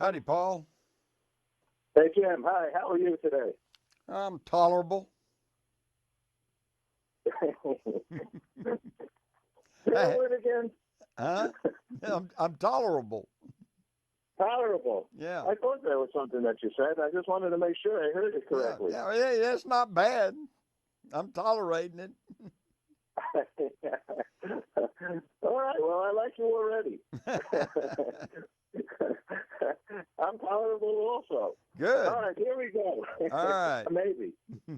Howdy, Paul. Hey, Jim. Hi. How are you today? I'm tolerable. Say that Hey, word again. huh? I'm tolerable. Tolerable. Yeah, I thought there was something that you said. I just wanted to make sure I heard it yeah, correctly. yeah, yeah. That's not bad. I'm tolerating it. All right. Well, I like you already. I'm tolerable also. All Good. right. Here we go. All right. Maybe.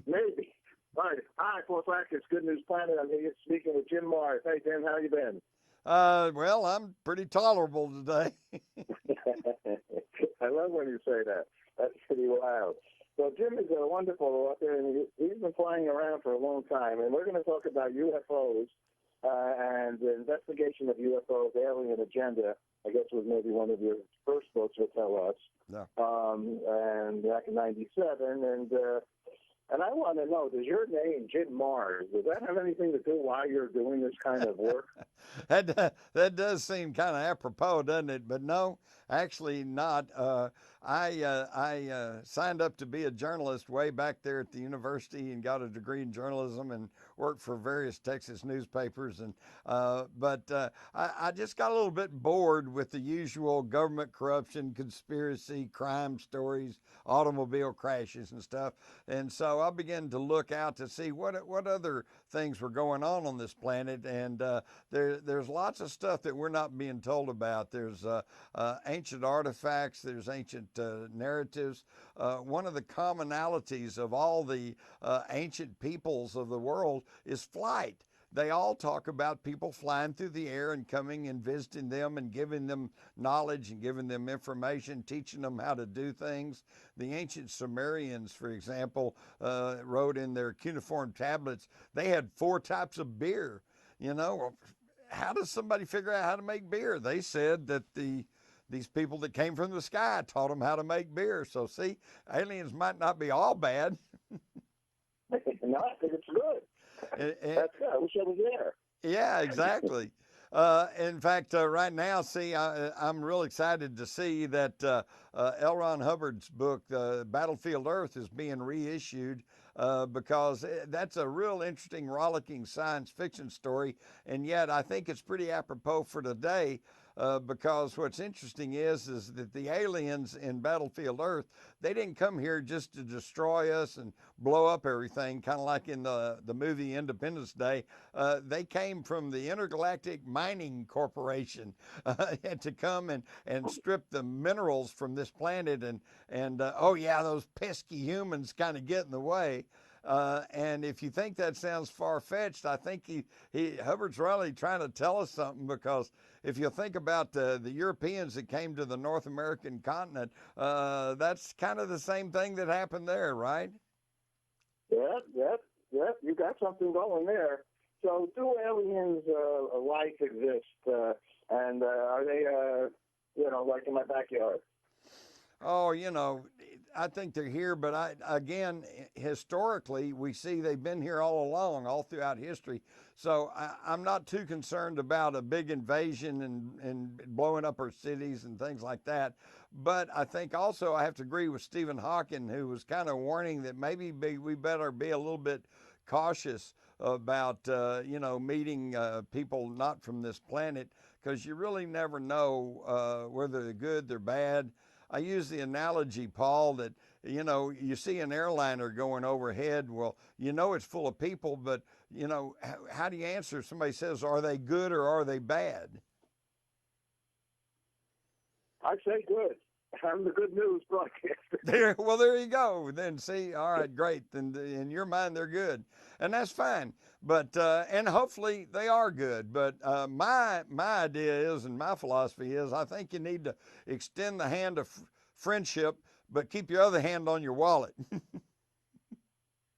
Maybe. All right. Hi, Paul Slack. It's Good News Planet. I'm here speaking with Jim Morris. Hey, Jim. How you been? Well, I'm pretty tolerable today. I love when you say that. That's pretty wild. So Jim is a wonderful author, and he's been flying around for a long time. And we're going to talk about UFOs and the investigation of UFOs, alien agenda. I guess was maybe one of your first books will tell us. No. And back in '97, and I want to know, does your name, Jim Mars, does that have anything to do why you're doing this kind of work? That does seem kind of apropos, doesn't it? But no, actually not. I signed up to be a journalist way back there at the university and got a degree in journalism and worked for various Texas newspapers. But I just got a little bit bored with the usual government corruption, conspiracy, crime stories, automobile crashes and stuff. And so I began to look out to see what other things were going on this planet. And there's lots of stuff that we're not being told about. There's ancient artifacts. There's ancient narratives. One of the commonalities of all the ancient peoples of the world is flight. They all talk about people flying through the air and coming and visiting them and giving them knowledge and giving them information, teaching them how to do things. The ancient Sumerians, for example, wrote in their cuneiform tablets, they had 4 types of beer. You know, how does somebody figure out how to make beer? They said that these people that came from the sky taught them how to make beer. So see, aliens might not be all bad. No, I think it's good. And, and, That's good. I wish I was there. yeah, exactly. In fact, right now, see, I'm real excited to see that L. Ron Hubbard's book, Battlefield Earth, is being reissued because that's a real interesting, rollicking science fiction story. And yet, I think it's pretty apropos for today. Because what's interesting is that the aliens in Battlefield Earth, they didn't come here just to destroy us and blow up everything, kind of like in the movie Independence Day. They came from the Intergalactic Mining Corporation to come and strip the minerals from this planet. And oh, yeah, those pesky humans kind of get in the way. And if you think that sounds far fetched, I think Hubbard's really trying to tell us something because if you think about the Europeans that came to the North American continent, that's kind of the same thing that happened there, right? Yep. You got something going there. So, do aliens life exist? And are they, like in my backyard? Oh, I think they're here, but again, historically, we see they've been here all along, all throughout history. So I'm not too concerned about a big invasion and blowing up our cities and things like that. But I think also I have to agree with Stephen Hawking, who was kind of warning that maybe we better be a little bit cautious about, meeting people not from this planet because you really never know whether they're good, they're bad. I use the analogy, Paul, that you see an airliner going overhead. Well, it's full of people, but how do you answer if somebody says, "Are they good or are they bad?" I'd say good. I'm the good news broadcaster. There you go. Then see, all right, great. Then in your mind, they're good, and that's fine. But and hopefully they are good. But my idea is, and my philosophy is, I think you need to extend the hand of friendship, but keep your other hand on your wallet.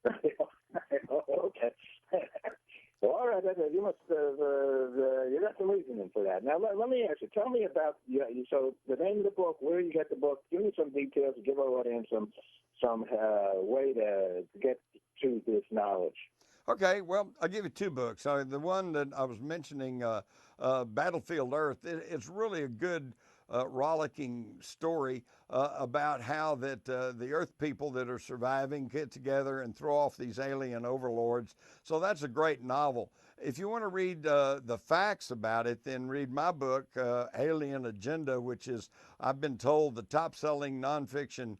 Okay. Well, all right. You must have, you got some reasoning for that. Now, let me ask you. Tell me about so the name of the book, where you get the book. Give me some details. Give our audience some way to get to this knowledge. Okay, well, I'll give you 2 books. The one that I was mentioning, Battlefield Earth, it's really a good rollicking story about how that the Earth people that are surviving get together and throw off these alien overlords. So that's a great novel. If you want to read the facts about it, then read my book, Alien Agenda, which is, I've been told, the top-selling nonfiction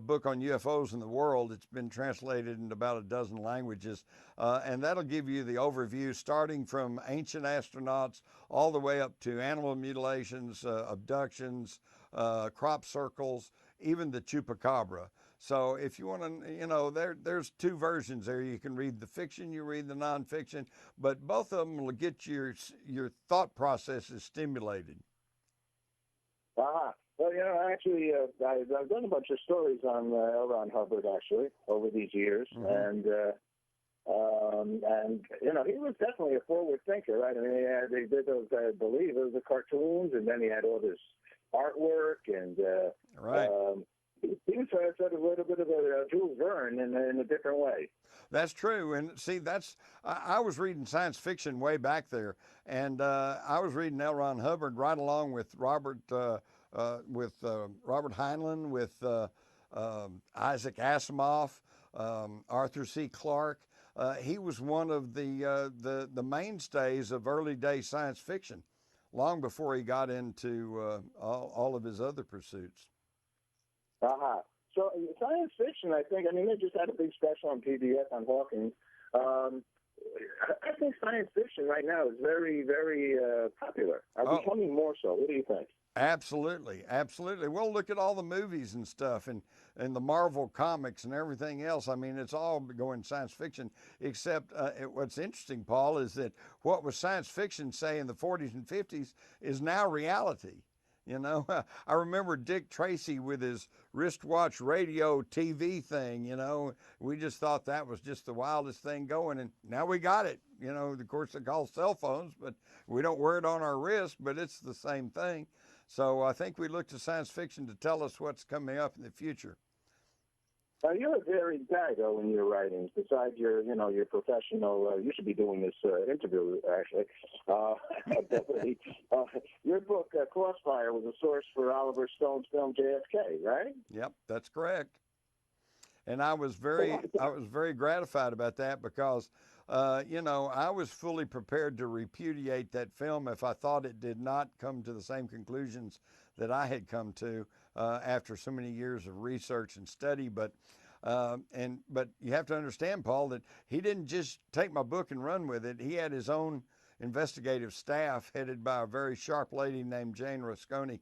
book on UFOs in the world. It's been translated into about a dozen languages, and that'll give you the overview, starting from ancient astronauts all the way up to animal mutilations, abductions, crop circles, even the chupacabra. So if you want to, there's two versions there. You can read the fiction, you read the nonfiction, but both of them will get your thought processes stimulated. Ah, well, actually, I've done a bunch of stories on L. Ron Hubbard actually over these years, and he was definitely a forward thinker, right? I mean, they did those, I believe, those the cartoons, and then he had all this artwork, and right. He was sort of a little bit of a Jules Verne in a different way. That's true, and see, I was reading science fiction way back there, and I was reading L. Ron Hubbard right along with Robert Heinlein, with Isaac Asimov, Arthur C. Clarke. He was one of the mainstays of early day science fiction, long before he got into all of his other pursuits. Uh-huh. So science fiction, I mean, they just had a big special on PBS on Hawking. I think science fiction right now is very, very popular. Becoming more so. What do you think? Absolutely, absolutely. Well, look at all the movies and stuff, and the Marvel comics and everything else. I mean, it's all going science fiction, except what's interesting, Paul, is that what was science fiction, say, in the 40s and 50s is now reality. I remember Dick Tracy with his wristwatch radio TV thing. We just thought that was just the wildest thing going, and now we got it. Of course, they're called cell phones, but we don't wear it on our wrist, but it's the same thing. So I think we look to science fiction to tell us what's coming up in the future. You're a varied guy, though, in your writings. Besides your professional, you should be doing this interview, actually. Definitely. Your book, Crossfire, was a source for Oliver Stone's film JFK, right? Yep, that's correct. And I was very gratified about that because, I was fully prepared to repudiate that film if I thought it did not come to the same conclusions that I had come to after so many years of research and study. But you have to understand, Paul, that he didn't just take my book and run with it. He had his own investigative staff headed by a very sharp lady named Jane Rusconi,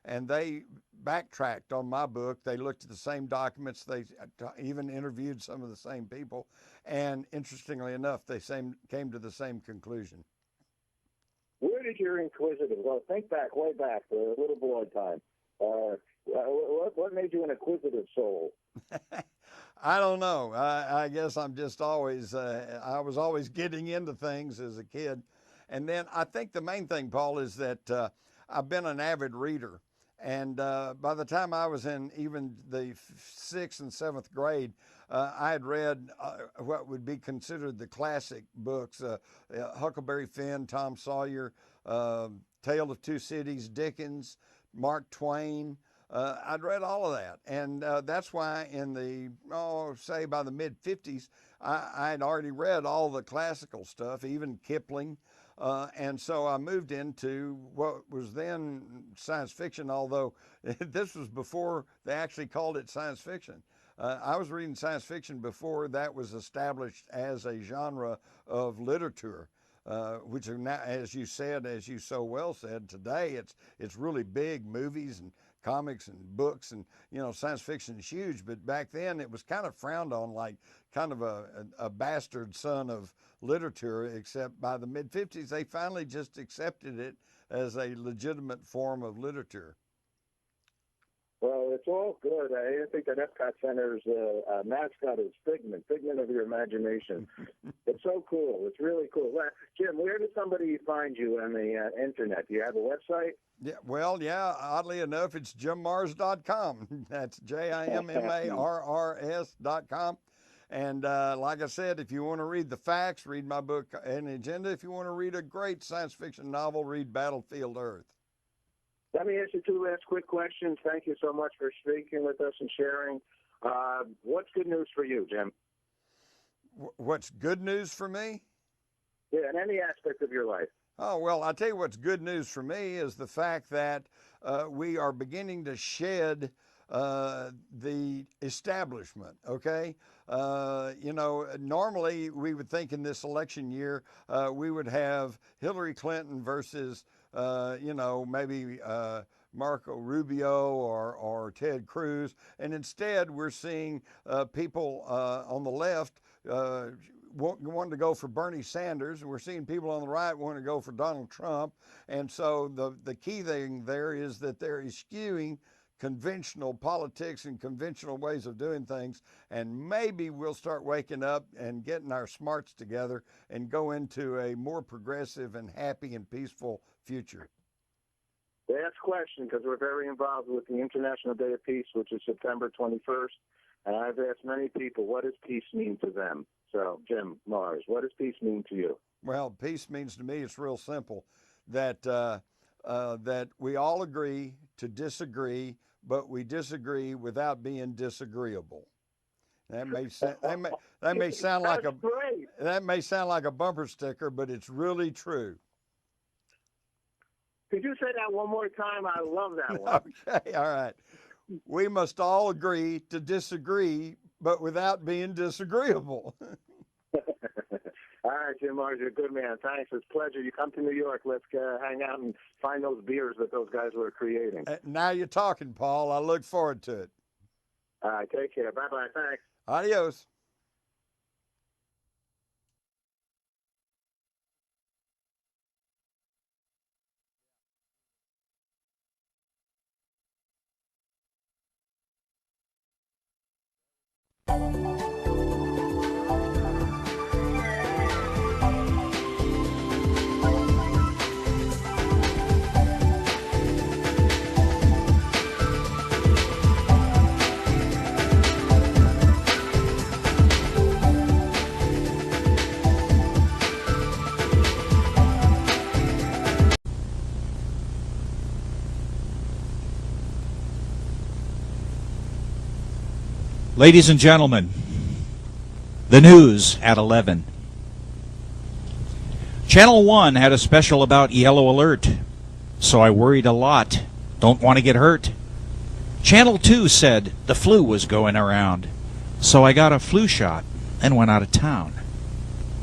and they backtracked on my book. They looked at the same documents. They even interviewed some of the same people, and interestingly enough, they came to the same conclusion. Where did your inquisitive? Well, think back, way back, a little boy time. What made you an inquisitive soul? I don't know. I guess I'm just always, I was always getting into things as a kid. And then I think the main thing, Paul, is that I've been an avid reader. And by the time I was in even the 6th and 7th grade, I had read what would be considered the classic books, Huckleberry Finn, Tom Sawyer, Tale of Two Cities, Dickens, Mark Twain. I'd read all of that. And that's why in say by the mid-50s, I'd already read all the classical stuff, even Kipling. And so I moved into what was then science fiction, although this was before they actually called it science fiction. I was reading science fiction before that was established as a genre of literature, which are now, as you so well said, today it's really big, movies and comics and books, and science fiction is huge. But back then it was kind of frowned on, like kind of a bastard son of literature. Except by the mid-50s, they finally just accepted it as a legitimate form of literature. Well, it's all good. I think that Epcot Center's mascot is Figment of your imagination. It's so cool. It's really cool. Jim, where does somebody find you on the internet? Do you have a website? Yeah, well, yeah, oddly enough, it's jimmars.com. That's JIMMARRS.com. And like I said, if you want to read the facts, read my book, An Agenda. If you want to read a great science fiction novel, read Battlefield Earth. Let me ask you two last quick questions. Thank you so much for speaking with us and sharing. What's good news for you, Jim? What's good news for me? Yeah, in any aspect of your life. Oh, well, I'll tell you what's good news for me is the fact that we are beginning to shed the establishment, okay? Normally we would think in this election year we would have Hillary Clinton versus, maybe Marco Rubio or Ted Cruz. And instead, we're seeing people on the left wanting to go for Bernie Sanders, and we're seeing people on the right wanting to go for Donald Trump. And so the key thing there is that they're eschewing conventional politics and conventional ways of doing things, and maybe we'll start waking up and getting our smarts together and go into a more progressive and happy and peaceful future. Last question, because we're very involved with the International Day of Peace, which is September 21st, and I've asked many people, what does peace mean to them? So, Jim Mars, what does peace mean to you? Well, peace means to me, it's real simple, that that we all agree to disagree, but we disagree without being disagreeable. That may sound like that may sound like a bumper sticker, but it's really true. Could you say that one more time? I love that one. Okay, all right. We must all agree to disagree, but without being disagreeable. All right, Jim Mars, you're a good man. Thanks. It's a pleasure. You come to New York. Let's hang out and find those beers that those guys were creating. Now you're talking, Paul. I look forward to it. All right, take care. Bye-bye. Thanks. Adios. Ladies and gentlemen, the news at 11. Channel 1 had a special about yellow alert, so I worried a lot. Don't want to get hurt. Channel 2 said the flu was going around, so I got a flu shot and went out of town.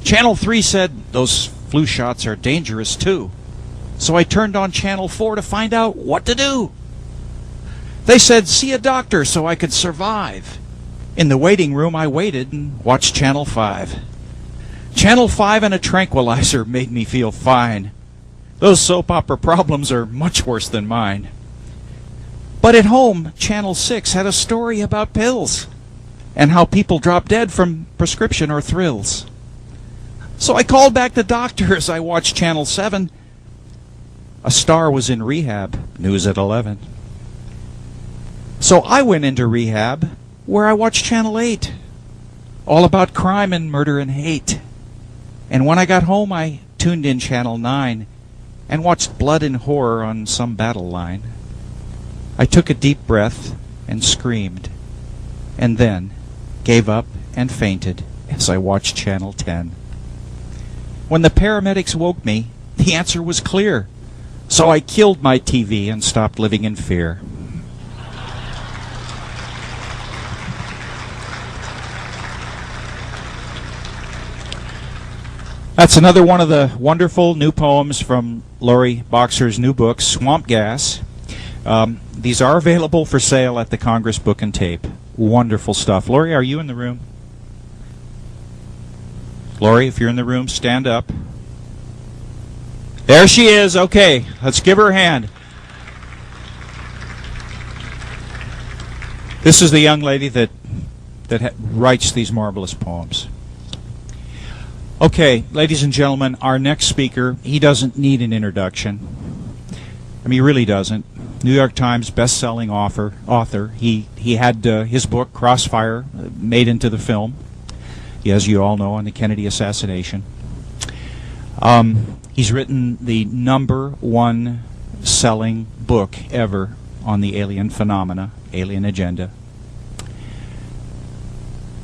Channel 3 said those flu shots are dangerous too, so I turned on Channel 4 to find out what to do. They said see a doctor so I could survive. In the waiting room, I waited and watched Channel 5. Channel 5 and a tranquilizer made me feel fine. Those soap opera problems are much worse than mine. But at home, Channel 6 had a story about pills and how people drop dead from prescription or thrills. So I called back the doctor as I watched Channel 7. A star was in rehab, news at 11. So I went into rehab, where I watched Channel 8, all about crime and murder and hate. And when I got home, I tuned in Channel 9 and watched blood and horror on some battle line. I took a deep breath and screamed, and then gave up and fainted as I watched Channel 10. When the paramedics woke me, the answer was clear. So I killed my TV and stopped living in fear. That's another one of the wonderful new poems from Laurie Boxer's new book, Swamp Gas. These are available for sale at the Congress Book and Tape. Wonderful stuff. Laurie, are you in the room? Laurie, if you're in the room, stand up. There she is. Okay, let's give her a hand. This is the young lady that writes these marvelous poems. Okay, ladies and gentlemen, our next speaker, he doesn't need an introduction. I mean, he really doesn't. New York Times best-selling author. He had his book, Crossfire, made into the film, as you all know, on the Kennedy assassination. He's written the #1 selling book ever on the alien phenomena, alien agenda.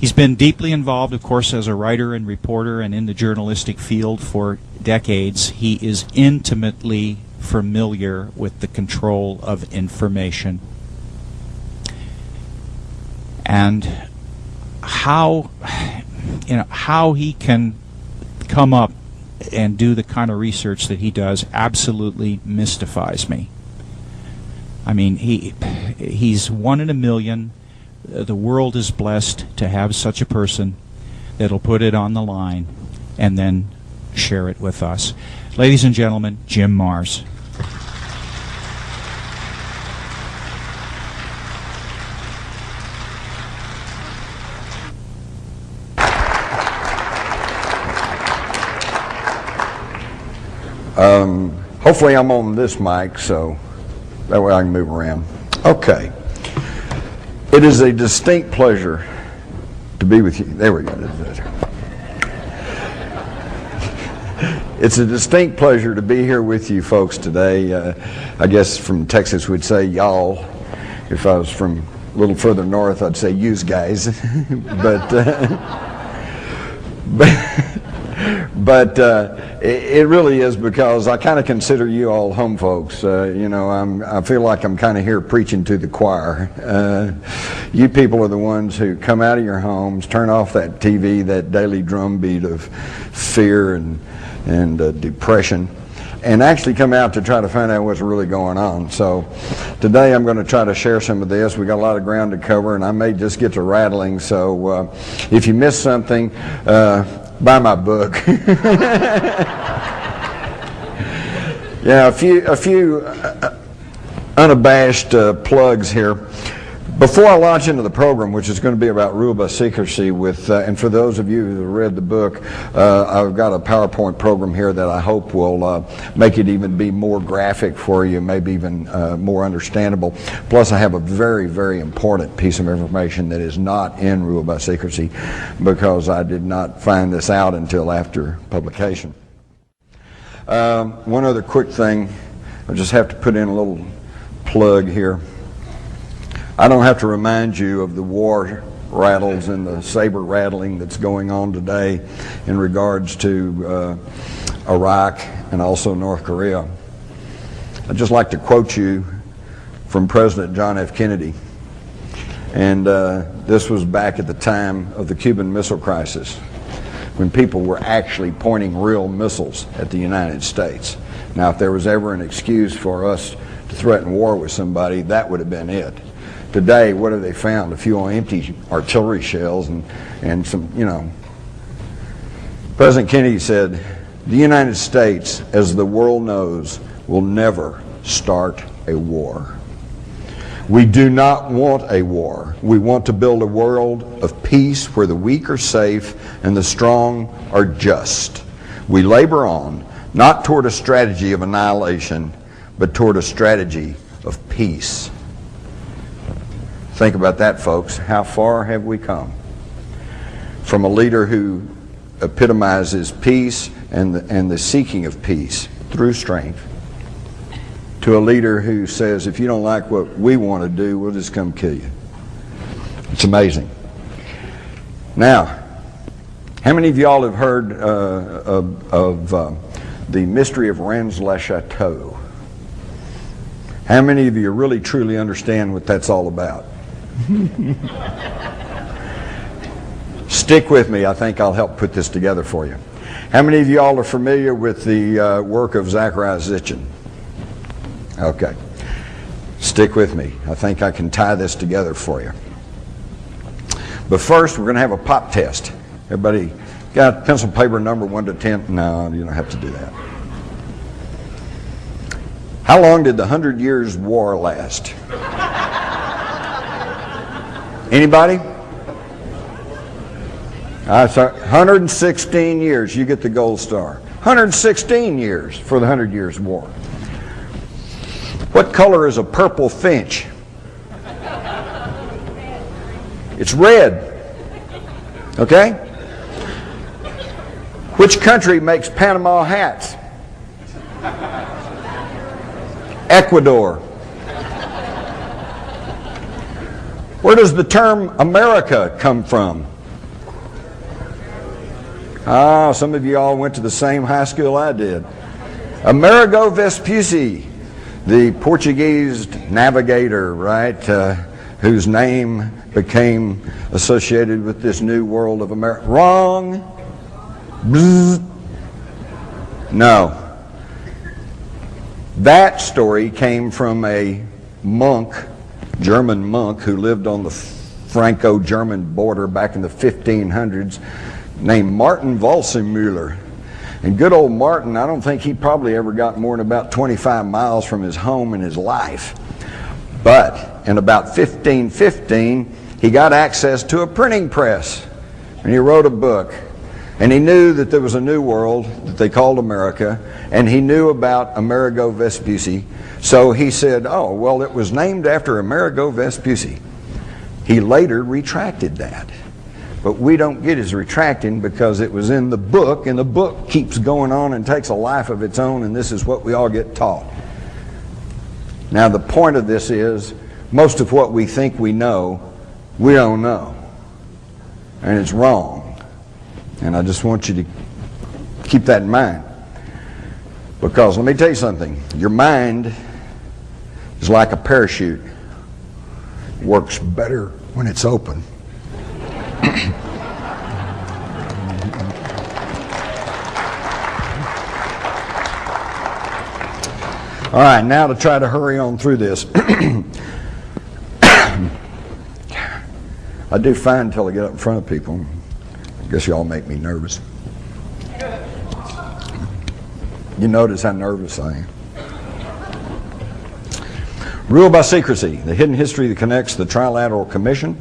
He's been deeply involved, of course, as a writer and reporter and in the journalistic field for decades. He is intimately familiar with the control of information. And how he can come up and do the kind of research that he does absolutely mystifies me. I mean, he's one in a million. The world is blessed to have such a person that'll put it on the line and then share it with us. Ladies and gentlemen, Jim Marrs. Hopefully I'm on this mic, so that way I can move around. Okay. It is a distinct pleasure to be with you. There we go. It's a distinct pleasure to be here with you folks today. I guess from Texas we'd say y'all. If I was from a little further north, I'd say yous guys. But it really is because I kind of consider you all home folks. I feel like I'm kind of here preaching to the choir. You people are the ones who come out of your homes, turn off that TV, that daily drumbeat of fear and depression, and actually come out to try to find out what's really going on. So today I'm going to try to share some of this. We got a lot of ground to cover, and I may just get to rattling. So if you miss something, buy my book. Yeah, a few unabashed plugs here. Before I launch into the program, which is going to be about rule by secrecy, and for those of you who read the book, I've got a PowerPoint program here that I hope will make it even be more graphic for you, maybe even more understandable. Plus, I have a very, very important piece of information that is not in rule by secrecy because I did not find this out until after publication. One other quick thing, I just have to put in a little plug here. I don't have to remind you of the war rattles and the saber rattling that's going on today in regards to Iraq and also North Korea. I'd just like to quote you from President John F. Kennedy. And this was back at the time of the Cuban Missile Crisis, when people were actually pointing real missiles at the United States. Now, if there was ever an excuse for us to threaten war with somebody, that would have been it. Today, what have they found? A few empty artillery shells and some, President Kennedy said, the United States, as the world knows, will never start a war. We do not want a war. We want to build a world of peace where the weak are safe and the strong are just. We labor on, not toward a strategy of annihilation, but toward a strategy of peace. Think about that, folks. How far have we come? From a leader who epitomizes peace and the seeking of peace through strength, to a leader who says, if you don't like what we want to do, we'll just come kill you. It's amazing. Now, how many of y'all have heard of the mystery of Rennes-le-Chateau? How many of you really truly understand what that's all about? Stick with me. I think I'll help put this together for you. How many of y'all are familiar with the work of Zecharia Sitchin? Okay. Stick with me. I think I can tie this together for you. But first, we're going to have a pop test. Everybody got pencil paper number 1 to 10? No, you don't have to do that. How long did the 100 Years' War last? Anybody? 116 years. You get the gold star. 116 years for the 100 Years' War. What color is a purple finch? It's red. Okay? Which country makes Panama hats? Ecuador. Where does the term America come from? Ah, some of you all went to the same high school I did. Amerigo Vespucci, the Portuguese navigator, right, whose name became associated with this new world of America. Wrong. Bzz. No. That story came from a monk, German monk, who lived on the Franco-German border back in the 1500s, named Martin Walsemüller. And good old Martin, I don't think he probably ever got more than about 25 miles from his home in his life. But in about 1515, he got access to a printing press, and he wrote a book. And he knew that there was a new world that they called America, and he knew about Amerigo Vespucci. So he said, oh, well, it was named after Amerigo Vespucci. He later retracted that. But we don't get his retracting because it was in the book, and the book keeps going on and takes a life of its own, and this is what we all get taught. Now, the point of this is, most of what we think we know, we don't know. And it's wrong. And I just want you to keep that in mind. Because let me tell you something. Your mind is like a parachute. It works better when it's open. All right, now to try to hurry on through this. I do fine until I get up in front of people. I guess y'all make me nervous. You notice how nervous I am. Rule by secrecy, the hidden history that connects the Trilateral Commission,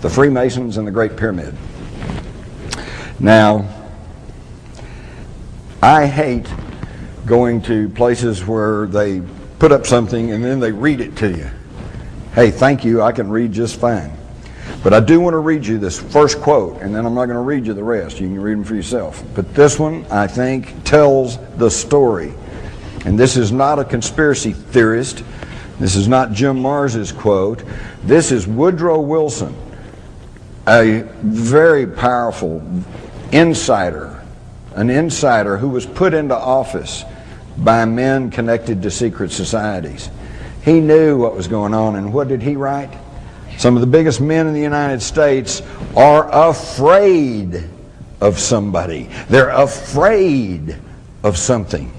the Freemasons, and the Great Pyramid. Now, I hate going to places where they put up something and then they read it to you. Hey, thank you, I can read just fine. But I do want to read you this first quote, and then I'm not going to read you the rest. You can read them for yourself. But this one, I think, tells the story. And this is not a conspiracy theorist. This is not Jim Mars's quote. This is Woodrow Wilson, a very powerful insider, an insider who was put into office by men connected to secret societies. He knew what was going on, and what did he write? Some of the biggest men in the United States are afraid of somebody. They're afraid of something.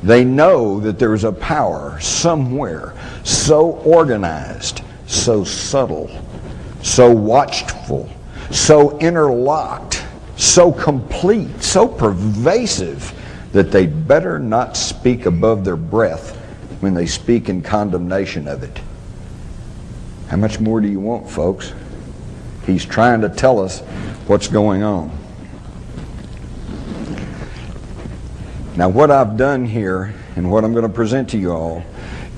They know that there's a power somewhere so organized, so subtle, so watchful, so interlocked, so complete, so pervasive that they'd better not speak above their breath when they speak in condemnation of it. How much more do you want, folks? He's trying to tell us what's going on. Now, what I've done here and what I'm going to present to you all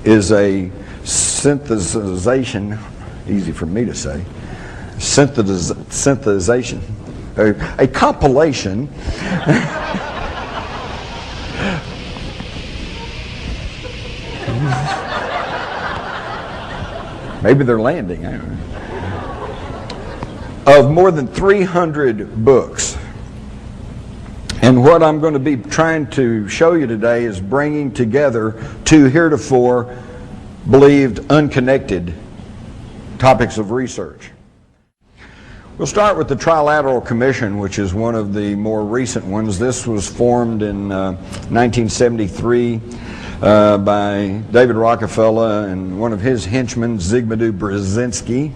is a synthesization, easy for me to say, synthesization, a compilation maybe they're landing, I don't know, of more than 300 books. And what I'm going to be trying to show you today is bringing together two heretofore believed unconnected topics of research. We'll start with the Trilateral Commission, which is one of the more recent ones. This was formed in 1973 by David Rockefeller and one of his henchmen, Zygmunt Brzezinski.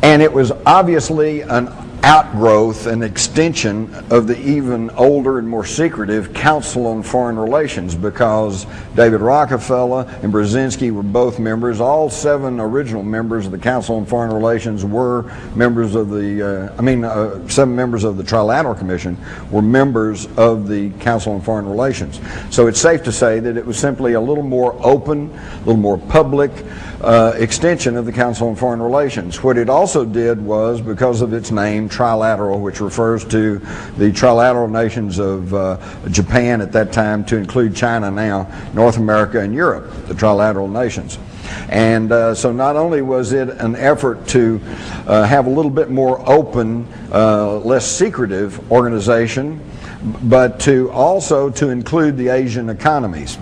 And it was obviously an outgrowth, an extension of the even older and more secretive Council on Foreign Relations, because David Rockefeller and Brzezinski were both members. All 7 original members of the Council on Foreign Relations were members of the, 7 members of the Trilateral Commission were members of the Council on Foreign Relations. So it's safe to say that it was simply a little more open, a little more public extension of the Council on Foreign Relations. What it also did was, because of its name, trilateral, which refers to the trilateral nations of Japan at that time, to include China now, North America and Europe, the trilateral nations. And so not only was it an effort to have a little bit more open, less secretive organization, but to also to include the Asian economies.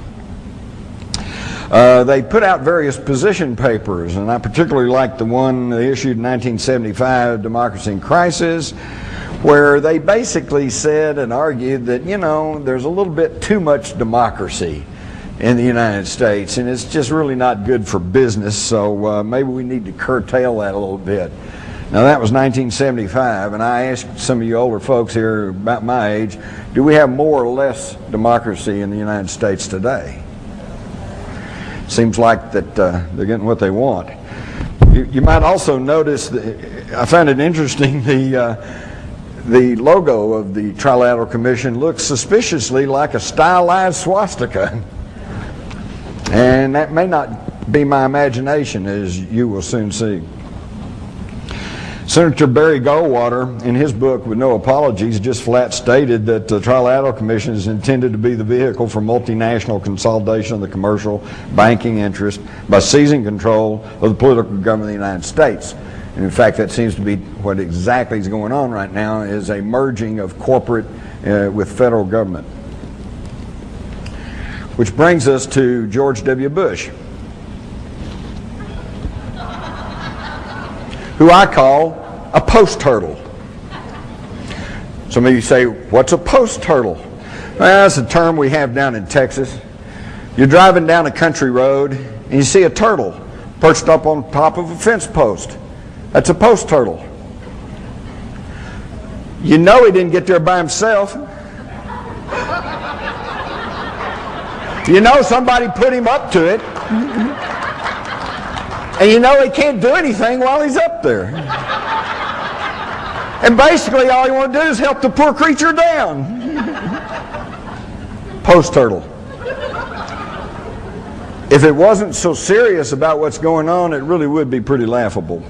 They put out various position papers, and I particularly like the one they issued in 1975, Democracy in Crisis, where they basically said and argued that, you know, there's a little bit too much democracy in the United States, and it's just really not good for business, so maybe we need to curtail that a little bit. Now that was 1975, and I asked some of you older folks here about my age, do we have more or less democracy in the United States today? Seems like that they're getting what they want. You might also notice that I found it interesting, the logo of the Trilateral Commission looks suspiciously like a stylized swastika. And that may not be my imagination, as you will soon see. Senator Barry Goldwater, in his book, With No Apologies, just flat stated that the Trilateral Commission is intended to be the vehicle for multinational consolidation of the commercial banking interest by seizing control of the political government of the United States. And in fact, that seems to be what exactly is going on right now, is a merging of corporate with federal government. Which brings us to George W. Bush, who I call a post-turtle. Some of you say, what's a post-turtle? Well, that's a term we have down in Texas. You're driving down a country road and you see a turtle perched up on top of a fence post. That's a post-turtle. You know he didn't get there by himself. You know somebody put him up to it. And you know he can't do anything while he's up there. And basically all you want to do is help the poor creature down. Post-turtle. If it wasn't so serious about what's going on, it really would be pretty laughable.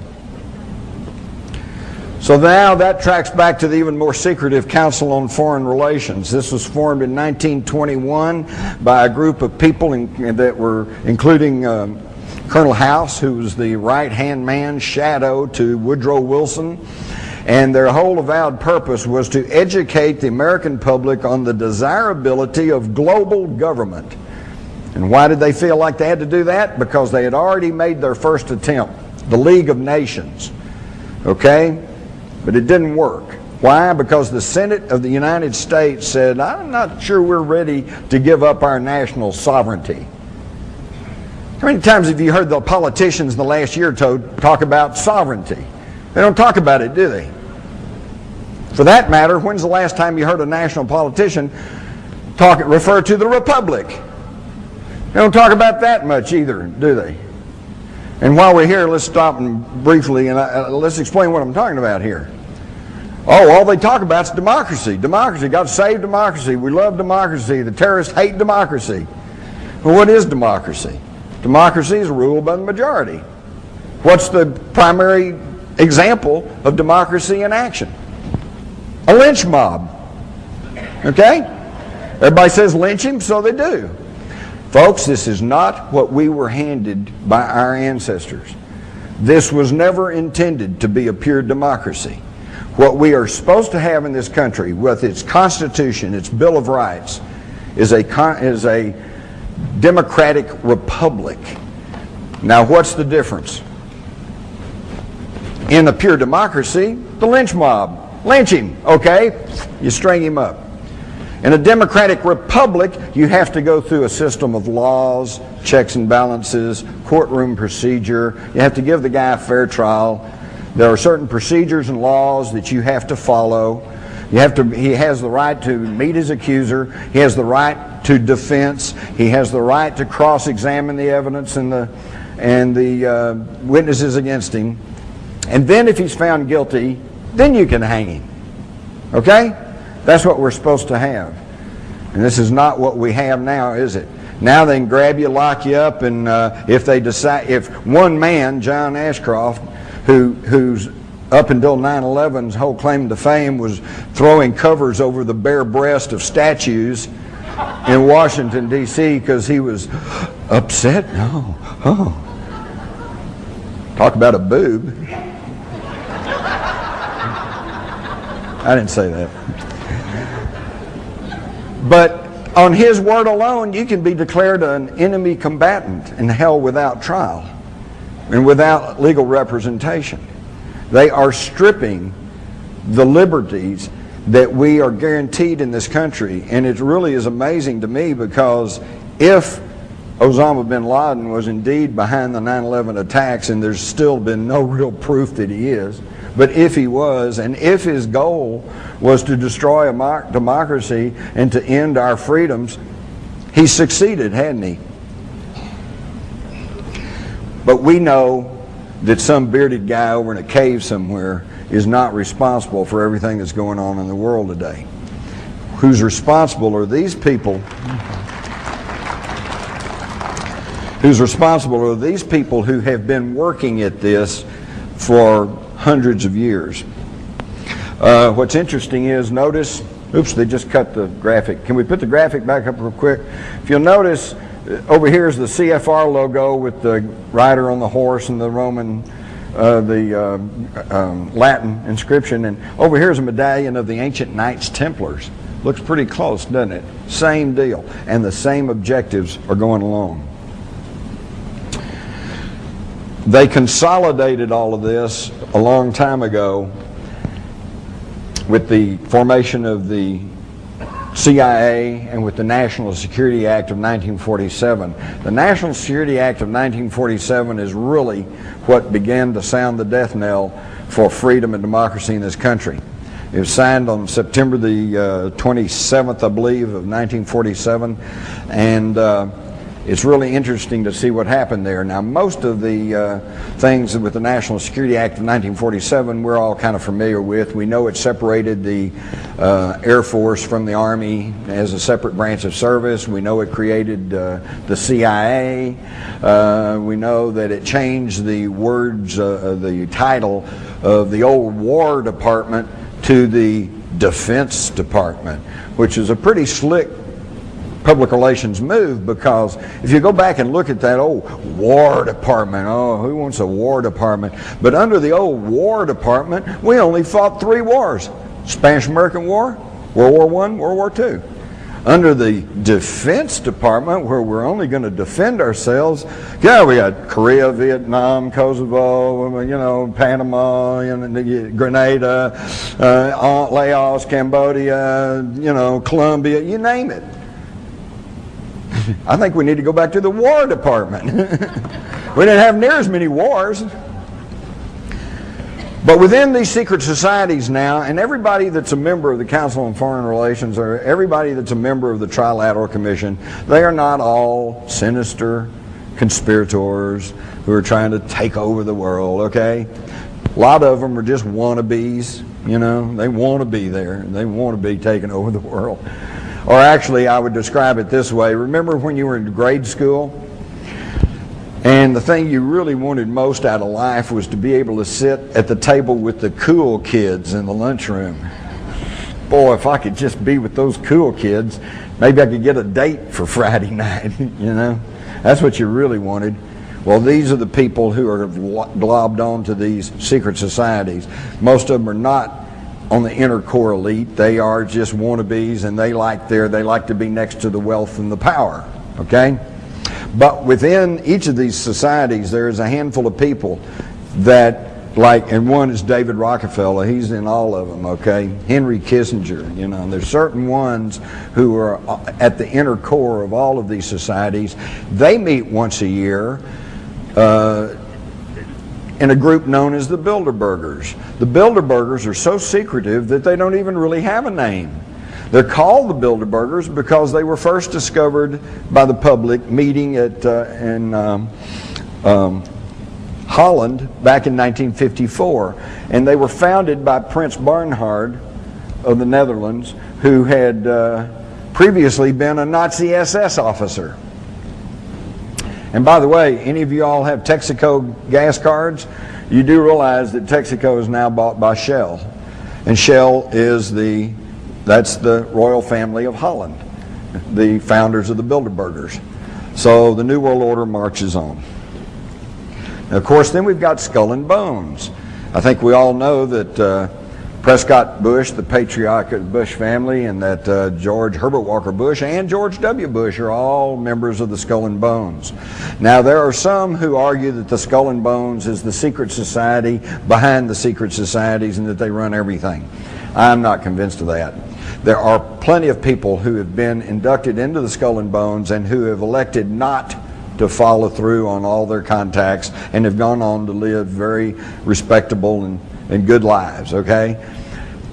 So now that tracks back to the even more secretive Council on Foreign Relations. This was formed in 1921 by a group of people that were including Colonel House, who was the right-hand man, shadow to Woodrow Wilson. And their whole avowed purpose was to educate the American public on the desirability of global government. And why did they feel like they had to do that? Because they had already made their first attempt, the League of Nations. Okay? But it didn't work. Why? Because the Senate of the United States said, I'm not sure we're ready to give up our national sovereignty. How many times have you heard the politicians in the last year or two talk about sovereignty? They don't talk about it, do they? For that matter, when's the last time you heard a national politician refer to the republic? They don't talk about that much either, do they? And while we're here, let's stop and briefly and let's explain what I'm talking about here. Oh, all they talk about is democracy. Democracy. God save democracy. We love democracy. The terrorists hate democracy. Well, what is democracy? Democracy is ruled by the majority. What's the primary example of democracy in action? A lynch mob. Okay? Everybody says lynch him, so they do. Folks, this is not what we were handed by our ancestors. This was never intended to be a pure democracy. What we are supposed to have in this country, with its Constitution, its Bill of Rights, is a democratic republic. Now, what's the difference? In a pure democracy, the lynch mob. Lynch him, okay? You string him up. In a democratic republic, you have to go through a system of laws, checks and balances, courtroom procedure. You have to give the guy a fair trial. There are certain procedures and laws that you have to follow. He has the right to meet his accuser. He has the right to defense. He has the right to cross-examine the evidence and the witnesses against him. And then if he's found guilty, then you can hang him. Okay? That's what we're supposed to have. And this is not what we have now, is it? Now they can grab you, lock you up, and if one man, John Ashcroft, who's up until 9/11's whole claim to fame was throwing covers over the bare breast of statues in Washington, D.C. because he was upset. Oh. Talk about a boob. I didn't say that. But on his word alone, you can be declared an enemy combatant and held without trial and without legal representation. They are stripping the liberties that we are guaranteed in this country. And it really is amazing to me, because if Osama bin Laden was indeed behind the 9/11 attacks, and there's still been no real proof that he is, but if he was, and if his goal was to destroy a democracy and to end our freedoms, he succeeded, hadn't he? But we know that some bearded guy over in a cave somewhere is not responsible for everything that's going on in the world today. Who's responsible are these people. Who's responsible are these people who have been working at this for hundreds of years. What's interesting is, notice, oops, they just cut the graphic. Can we put the graphic back up real quick? If you'll notice, over here is the CFR logo with the rider on the horse and the Roman, Latin inscription. And over here is a medallion of the ancient Knights Templars. Looks pretty close, doesn't it? Same deal. And the same objectives are going along. They consolidated all of this a long time ago with the formation of the CIA and with the National Security Act of 1947. The National Security Act of 1947 is really what began to sound the death knell for freedom and democracy in this country. It was signed on September the 27th, I believe, of 1947, and it's really interesting to see what happened there. Now, most of the things with the National Security Act of 1947 we're all kind of familiar with. We know it separated the Air Force from the Army as a separate branch of service. We know it created the CIA. We know that it changed the words, the title of the old War Department to the Defense Department, which is a pretty slick public relations move, because if you go back and look at that old War Department, oh, who wants a War Department? But under the old War Department, we only fought 3 wars. Spanish-American War, World War I, World War II. Under the Defense Department, where we're only going to defend ourselves, yeah, we got Korea, Vietnam, Kosovo, you know, Panama, you know, Grenada, Laos, Cambodia, you know, Colombia, you name it. I think we need to go back to the War Department. We didn't have near as many wars. But within these secret societies now, and everybody that's a member of the Council on Foreign Relations, or everybody that's a member of the Trilateral Commission, they are not all sinister conspirators who are trying to take over the world, okay? A lot of them are just wannabes, you know. They want to be there. They want to be taking over the world. Or actually, I would describe it this way. Remember when you were in grade school? And the thing you really wanted most out of life was to be able to sit at the table with the cool kids in the lunchroom. Boy, if I could just be with those cool kids, maybe I could get a date for Friday night, you know? That's what you really wanted. Well, these are the people who are globbed onto these secret societies. Most of them are not on the inner core elite. They are just wannabes, and they like to be next to the wealth and the power, okay? But within each of these societies, there is a handful of people that, like, and one is David Rockefeller. He's in all of them, okay? Henry Kissinger, you know. And there's certain ones who are at the inner core of all of these societies. They meet once a year in a group known as the Bilderbergers. The Bilderbergers are so secretive that they don't even really have a name. They're called the Bilderbergers because they were first discovered by the public meeting in Holland back in 1954. And they were founded by Prince Bernhard of the Netherlands, who had previously been a Nazi SS officer. And by the way, any of you all have Texaco gas cards? you do realize that Texaco is now bought by Shell, and Shell is that's the royal family of Holland, the founders of the Bilderbergers. So the New World Order marches on. Now, of course, then we've got Skull and Bones. I think we all know that Prescott Bush, the patriarch of the Bush family, and that George Herbert Walker Bush and George W. Bush are all members of the Skull and Bones. Now, there are some who argue that the Skull and Bones is the secret society behind the secret societies and that they run everything. I'm not convinced of that. There are plenty of people who have been inducted into the Skull and Bones and who have elected not to follow through on all their contacts and have gone on to live very respectable and good lives, okay?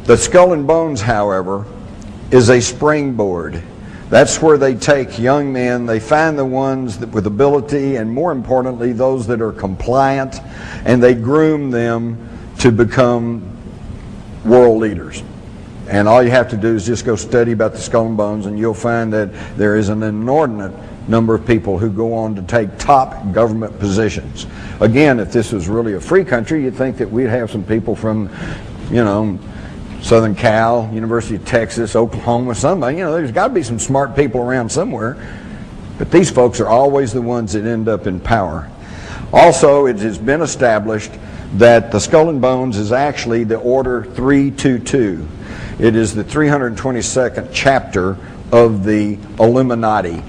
The Skull and Bones, however, is a springboard. That's where they take young men, they find the ones with ability, and more importantly, those that are compliant, and they groom them to become world leaders. And all you have to do is just go study about the Skull and Bones, and you'll find that there is an inordinate number of people who go on to take top government positions. Again, if this was really a free country, you'd think that we'd have some people from, you know, Southern Cal, University of Texas, Oklahoma, somebody. You know, there's got to be some smart people around somewhere. But these folks are always the ones that end up in power. Also, it has been established that the Skull and Bones is actually the Order 322. It is the 322nd chapter of the Illuminati.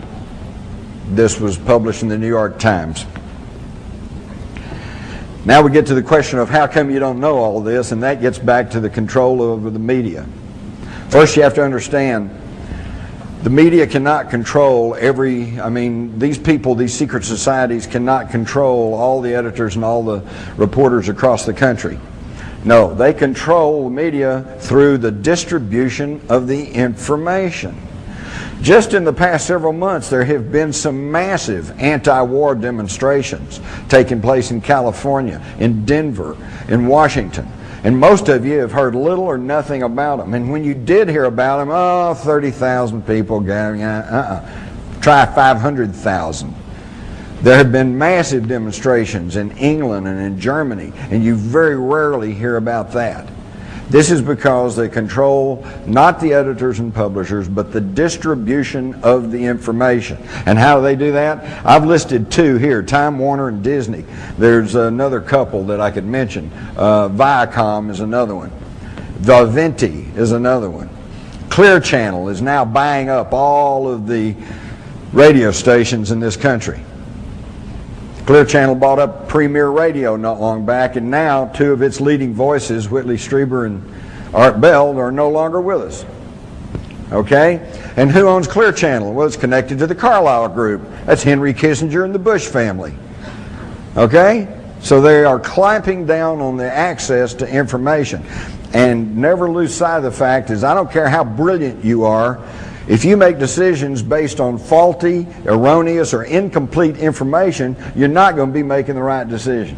This was published in the New York Times. Now we get to the question of how come you don't know all this, and that gets back to the control over the media. First, you have to understand the media cannot control these people, these secret societies cannot control all the editors and all the reporters across the country. No, they control the media through the distribution of the information. Just in the past several months, there have been some massive anti-war demonstrations taking place in California, in Denver, in Washington. And most of you have heard little or nothing about them. And when you did hear about them, 30,000 people gathering. Try 500,000. There have been massive demonstrations in England and in Germany, and you very rarely hear about that. This is because they control not the editors and publishers, but the distribution of the information. And how do they do that? I've listed two here, Time Warner and Disney. There's another couple that I could mention. Viacom is another one. Vivendi is another one. Clear Channel is now buying up all of the radio stations in this country. Clear Channel bought up Premier Radio not long back, and now two of its leading voices, Whitley Strieber and Art Bell, are no longer with us. Okay? And who owns Clear Channel? Well, it's connected to the Carlyle Group. That's Henry Kissinger and the Bush family. Okay? So they are clamping down on the access to information. And never lose sight of the fact is, I don't care how brilliant you are, if you make decisions based on faulty, erroneous, or incomplete information, you're not going to be making the right decision.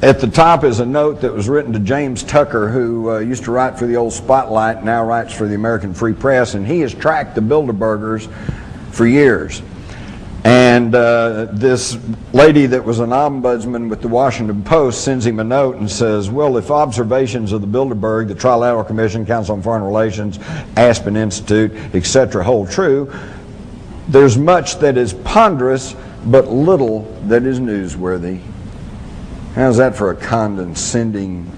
At the top is a note that was written to James Tucker, who used to write for the old Spotlight, now writes for the American Free Press, and he has tracked the Bilderbergers for years. And this lady that was an ombudsman with the Washington Post sends him a note and says, well, if observations of the Bilderberg, the Trilateral Commission, Council on Foreign Relations, Aspen Institute, etc. hold true, there's much that is ponderous, but little that is newsworthy. How's that for a condescending,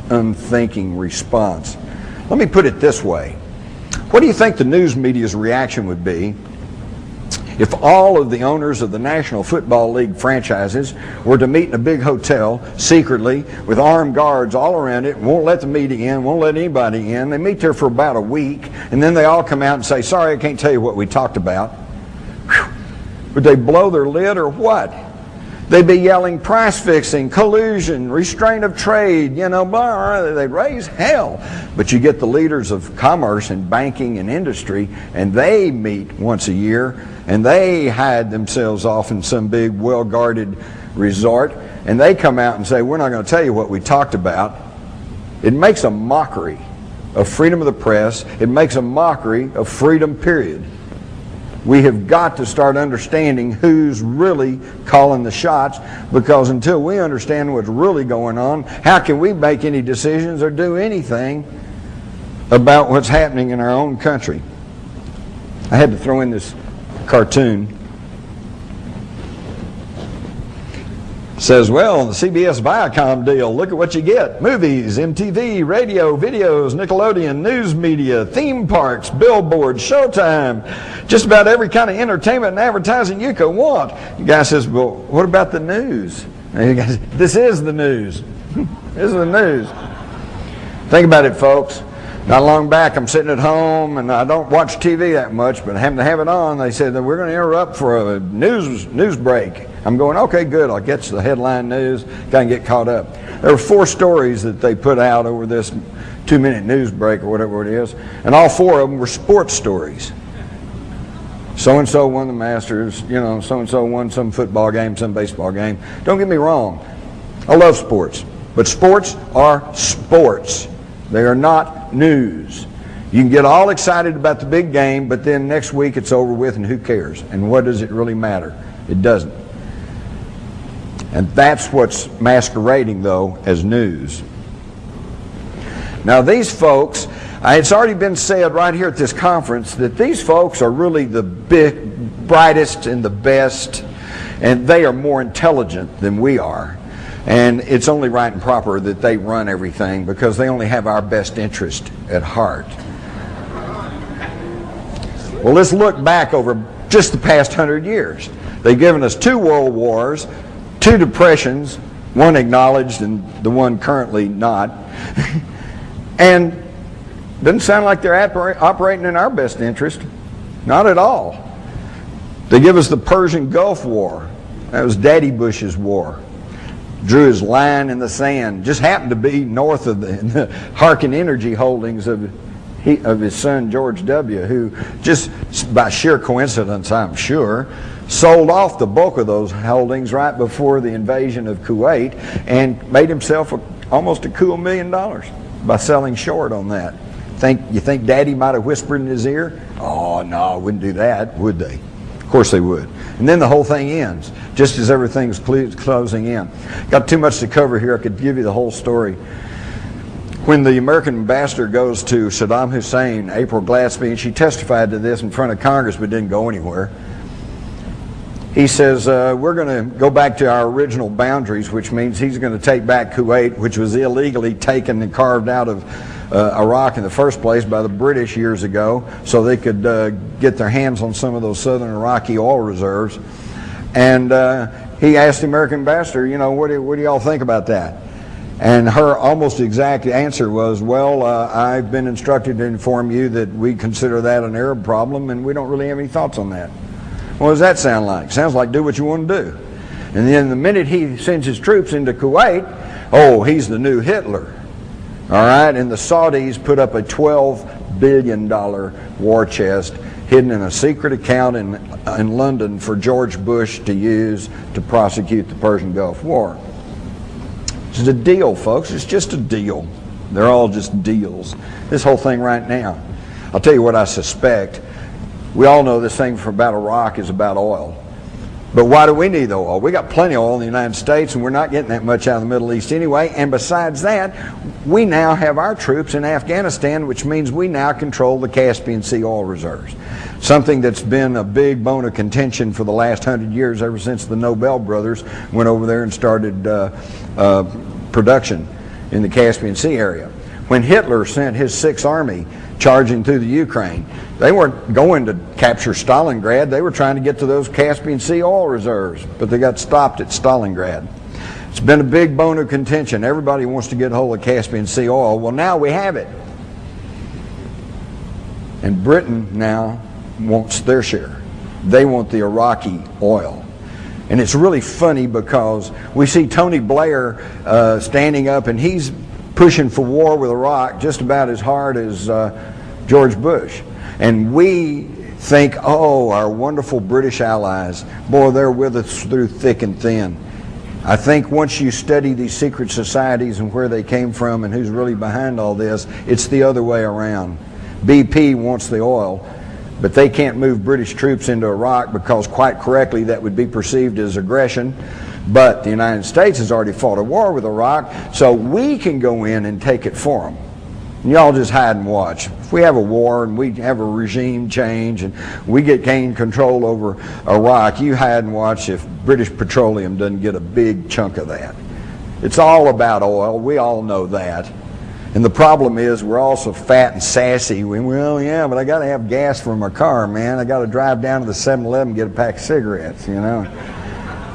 unthinking response? Let me put it this way. What do you think the news media's reaction would be if all of the owners of the National Football League franchises were to meet in a big hotel secretly with armed guards all around it, won't let the media in, won't let anybody in? They meet there for about a week, and then they all come out and say, sorry, I can't tell you what we talked about. Whew. Would they blow their lid or what? They'd be yelling price fixing, collusion, restraint of trade, you know, blah, they'd raise hell. But you get the leaders of commerce and banking and industry, and they meet once a year, and they hide themselves off in some big, well-guarded resort, and they come out and say, we're not going to tell you what we talked about. It makes a mockery of freedom of the press. It makes a mockery of freedom, period. We have got to start understanding who's really calling the shots, because until we understand what's really going on, how can we make any decisions or do anything about what's happening in our own country? I had to throw in this cartoon. It says, well, the CBS Viacom deal, look at what you get. Movies, MTV, radio, videos, Nickelodeon, news media, theme parks, billboards, Showtime, just about every kind of entertainment and advertising you could want. The guy says, well, what about the news? And the guy says, this is the news. This is the news. Think about it, folks. Not long back, I'm sitting at home, and I don't watch TV that much, but I happen to have it on. They said that we're going to interrupt for a news break. I'm going, okay, good. I'll get to the headline news, kind of get caught up. There were 4 stories that they put out over this 2-minute news break or whatever it is, and all 4 of them were sports stories. So-and-so won the Masters, so-and-so won some football game, some baseball game. Don't get me wrong. I love sports, but sports are sports. They are not news. You can get all excited about the big game, but then next week it's over with, and who cares? And what does it really matter? It doesn't. And that's what's masquerading, though, as news. Now, these folks, it's already been said right here at this conference that these folks are really the brightest and the best, and they are more intelligent than we are. And it's only right and proper that they run everything, because they only have our best interest at heart. Well, let's look back over just the past 100 years. They've given us 2 world wars, 2 depressions, one acknowledged and the one currently not. And doesn't sound like they're operating in our best interest. Not at all. They give us the Persian Gulf War. That was Daddy Bush's war. Drew his line in the sand. Just happened to be north of the Harkin Energy holdings of his son George W., who just by sheer coincidence, I'm sure, sold off the bulk of those holdings right before the invasion of Kuwait and made himself almost a cool $1 million by selling short on that. You think Daddy might have whispered in his ear? Oh, no, wouldn't do that, would they? Of course they would. And then the whole thing ends, just as everything's closing in. Got too much to cover here. I could give you the whole story. When the American ambassador goes to Saddam Hussein, April Glaspie, and she testified to this in front of Congress but didn't go anywhere, he says, we're going to go back to our original boundaries, which means he's going to take back Kuwait, which was illegally taken and carved out of Iraq in the first place by the British years ago, so they could get their hands on some of those southern Iraqi oil reserves. And he asked the American ambassador, what do y'all think about that? And her almost exact answer was, well, I've been instructed to inform you that we consider that an Arab problem, and we don't really have any thoughts on that. What does that sound like? Sounds like do what you want to do. And then the minute he sends his troops into Kuwait, oh, he's the new Hitler. All right, and the Saudis put up a $12 billion war chest hidden in a secret account in London for George Bush to use to prosecute the Persian Gulf War. It's a deal, folks. It's just a deal. They're all just deals. This whole thing right now. I'll tell you what I suspect. We all know this thing about Iraq is about oil. But why do we need the oil? We got plenty of oil in the United States, and we're not getting that much out of the Middle East anyway. And besides that, we now have our troops in Afghanistan, which means we now control the Caspian Sea oil reserves. Something that's been a big bone of contention for the last 100 years, ever since the Nobel brothers went over there and started production in the Caspian Sea area. When Hitler sent his Sixth Army charging through the Ukraine, they weren't going to capture Stalingrad. They were trying to get to those Caspian Sea oil reserves, but they got stopped at Stalingrad. It's been a big bone of contention. Everybody wants to get a hold of Caspian Sea oil. Well, now we have it. And Britain now wants their share. They want the Iraqi oil. And it's really funny because we see Tony Blair standing up, and he's pushing for war with Iraq just about as hard as George Bush. And we think, oh, our wonderful British allies, boy, they're with us through thick and thin. I think once you study these secret societies and where they came from and who's really behind all this, it's the other way around. BP wants the oil. but they can't move British troops into Iraq because, quite correctly, that would be perceived as aggression. But the United States has already fought a war with Iraq, so we can go in and take it for them. And y'all just hide and watch. If we have a war and we have a regime change and we gain control over Iraq, you hide and watch if British Petroleum doesn't get a big chunk of that. It's all about oil. We all know that. And the problem is we're all so fat and sassy. Well, yeah, but I got to have gas for my car, man. I got to drive down to the 7-Eleven and get a pack of cigarettes, you know.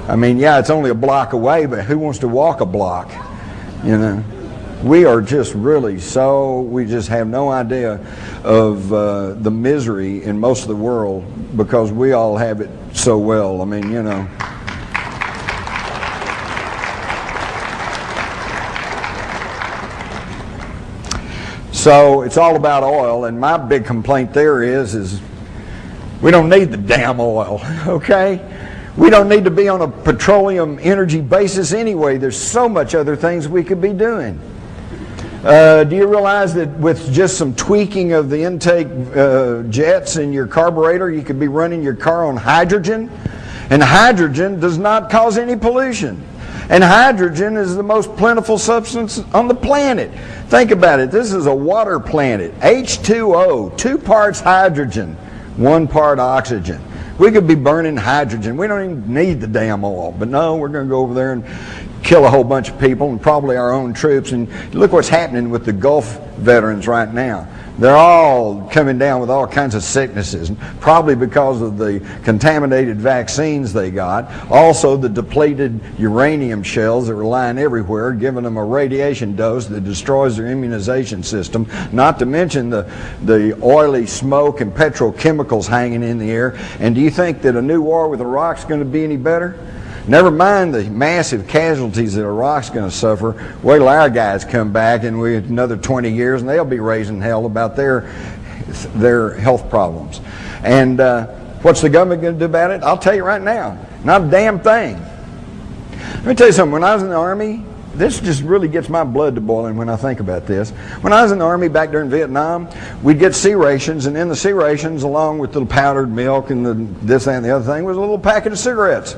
I mean, yeah, it's only a block away, but who wants to walk a block, you know? We are just really we just have no idea of the misery in most of the world because we all have it so well. I mean, you know. So it's all about oil, and my big complaint there is we don't need the damn oil, okay? We don't need to be on a petroleum energy basis anyway. There's so much other things we could be doing. Do you realize that with just some tweaking of the intake jets in your carburetor, you could be running your car on hydrogen? And hydrogen does not cause any pollution. And hydrogen is the most plentiful substance on the planet. Think about it. This is a water planet. H2O, 2 parts hydrogen, 1 part oxygen. We could be burning hydrogen. We don't even need the damn oil. But no, we're going to go over there and kill a whole bunch of people and probably our own troops. And look what's happening with the Gulf veterans right now. They're all coming down with all kinds of sicknesses, probably because of the contaminated vaccines they got. Also, the depleted uranium shells that were lying everywhere, giving them a radiation dose that destroys their immunization system, not to mention the oily smoke and petrochemicals hanging in the air. And do you think that a new war with Iraq is going to be any better? Never mind the massive casualties that Iraq's going to suffer. Wait till our guys come back in another 20 years and they'll be raising hell about their health problems. And what's the government going to do about it? I'll tell you right now, not a damn thing. Let me tell you something. When I was in the Army, this just really gets my blood to boiling when I think about this. When I was in the Army back during Vietnam, we'd get C rations, and in the C rations, along with the powdered milk and this, that, and the other thing, was a little packet of cigarettes.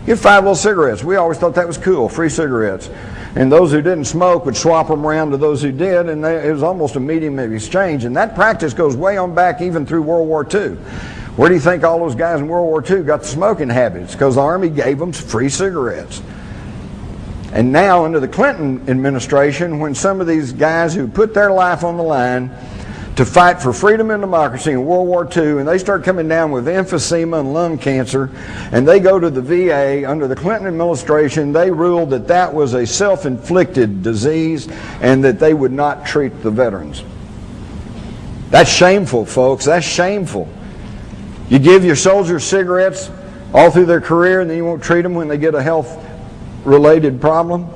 Get 5 little cigarettes. We always thought that was cool, free cigarettes. And those who didn't smoke would swap them around to those who did, and it was almost a medium of exchange. And that practice goes way on back even through World War II. Where do you think all those guys in World War II got the smoking habits? Because the Army gave them free cigarettes. And now under the Clinton administration, when some of these guys who put their life on the line to fight for freedom and democracy in World War II, and they start coming down with emphysema and lung cancer, and they go to the VA under the Clinton administration, they ruled that that was a self-inflicted disease and that they would not treat the veterans. That's shameful, folks. That's shameful. You give your soldiers cigarettes all through their career and then you won't treat them when they get a health-related problem?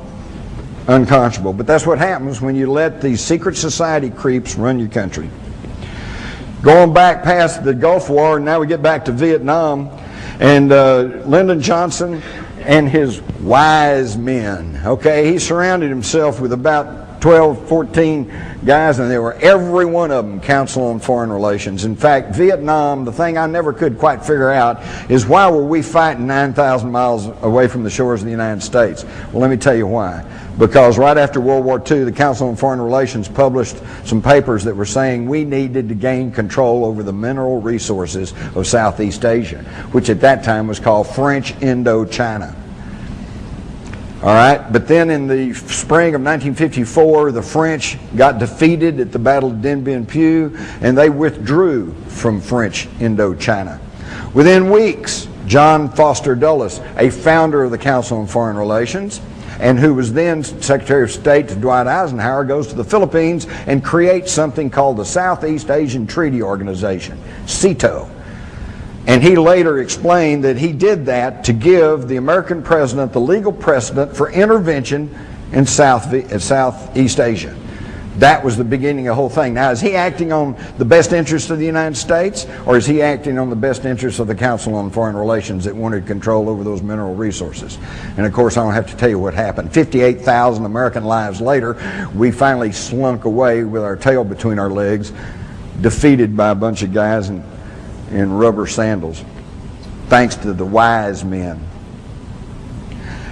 Unconscionable. But that's what happens when you let these secret society creeps run your country. Going back past the Gulf War, and now we get back to Vietnam, and Lyndon Johnson and his wise men, okay, he surrounded himself with about 12, 14 guys, and they were every one of them Council on Foreign Relations. In fact, Vietnam, the thing I never could quite figure out is why were we fighting 9,000 miles away from the shores of the United States? Well, let me tell you why. Because right after World War II, the Council on Foreign Relations published some papers that were saying we needed to gain control over the mineral resources of Southeast Asia, which at that time was called French Indochina. All right, but then in the spring of 1954, the French got defeated at the Battle of Dien Bien Phu, and they withdrew from French Indochina. Within weeks, John Foster Dulles, a founder of the Council on Foreign Relations, and who was then Secretary of State to Dwight Eisenhower, goes to the Philippines and creates something called the Southeast Asian Treaty Organization, SEATO. And he later explained that he did that to give the American president the legal precedent for intervention in Southeast Asia. That was the beginning of the whole thing. Now, is he acting on the best interest of the United States, or is he acting on the best interest of the Council on Foreign Relations that wanted control over those mineral resources? And of course, I don't have to tell you what happened. 58,000 American lives later, we finally slunk away with our tail between our legs, defeated by a bunch of guys, and in rubber sandals, thanks to the wise men.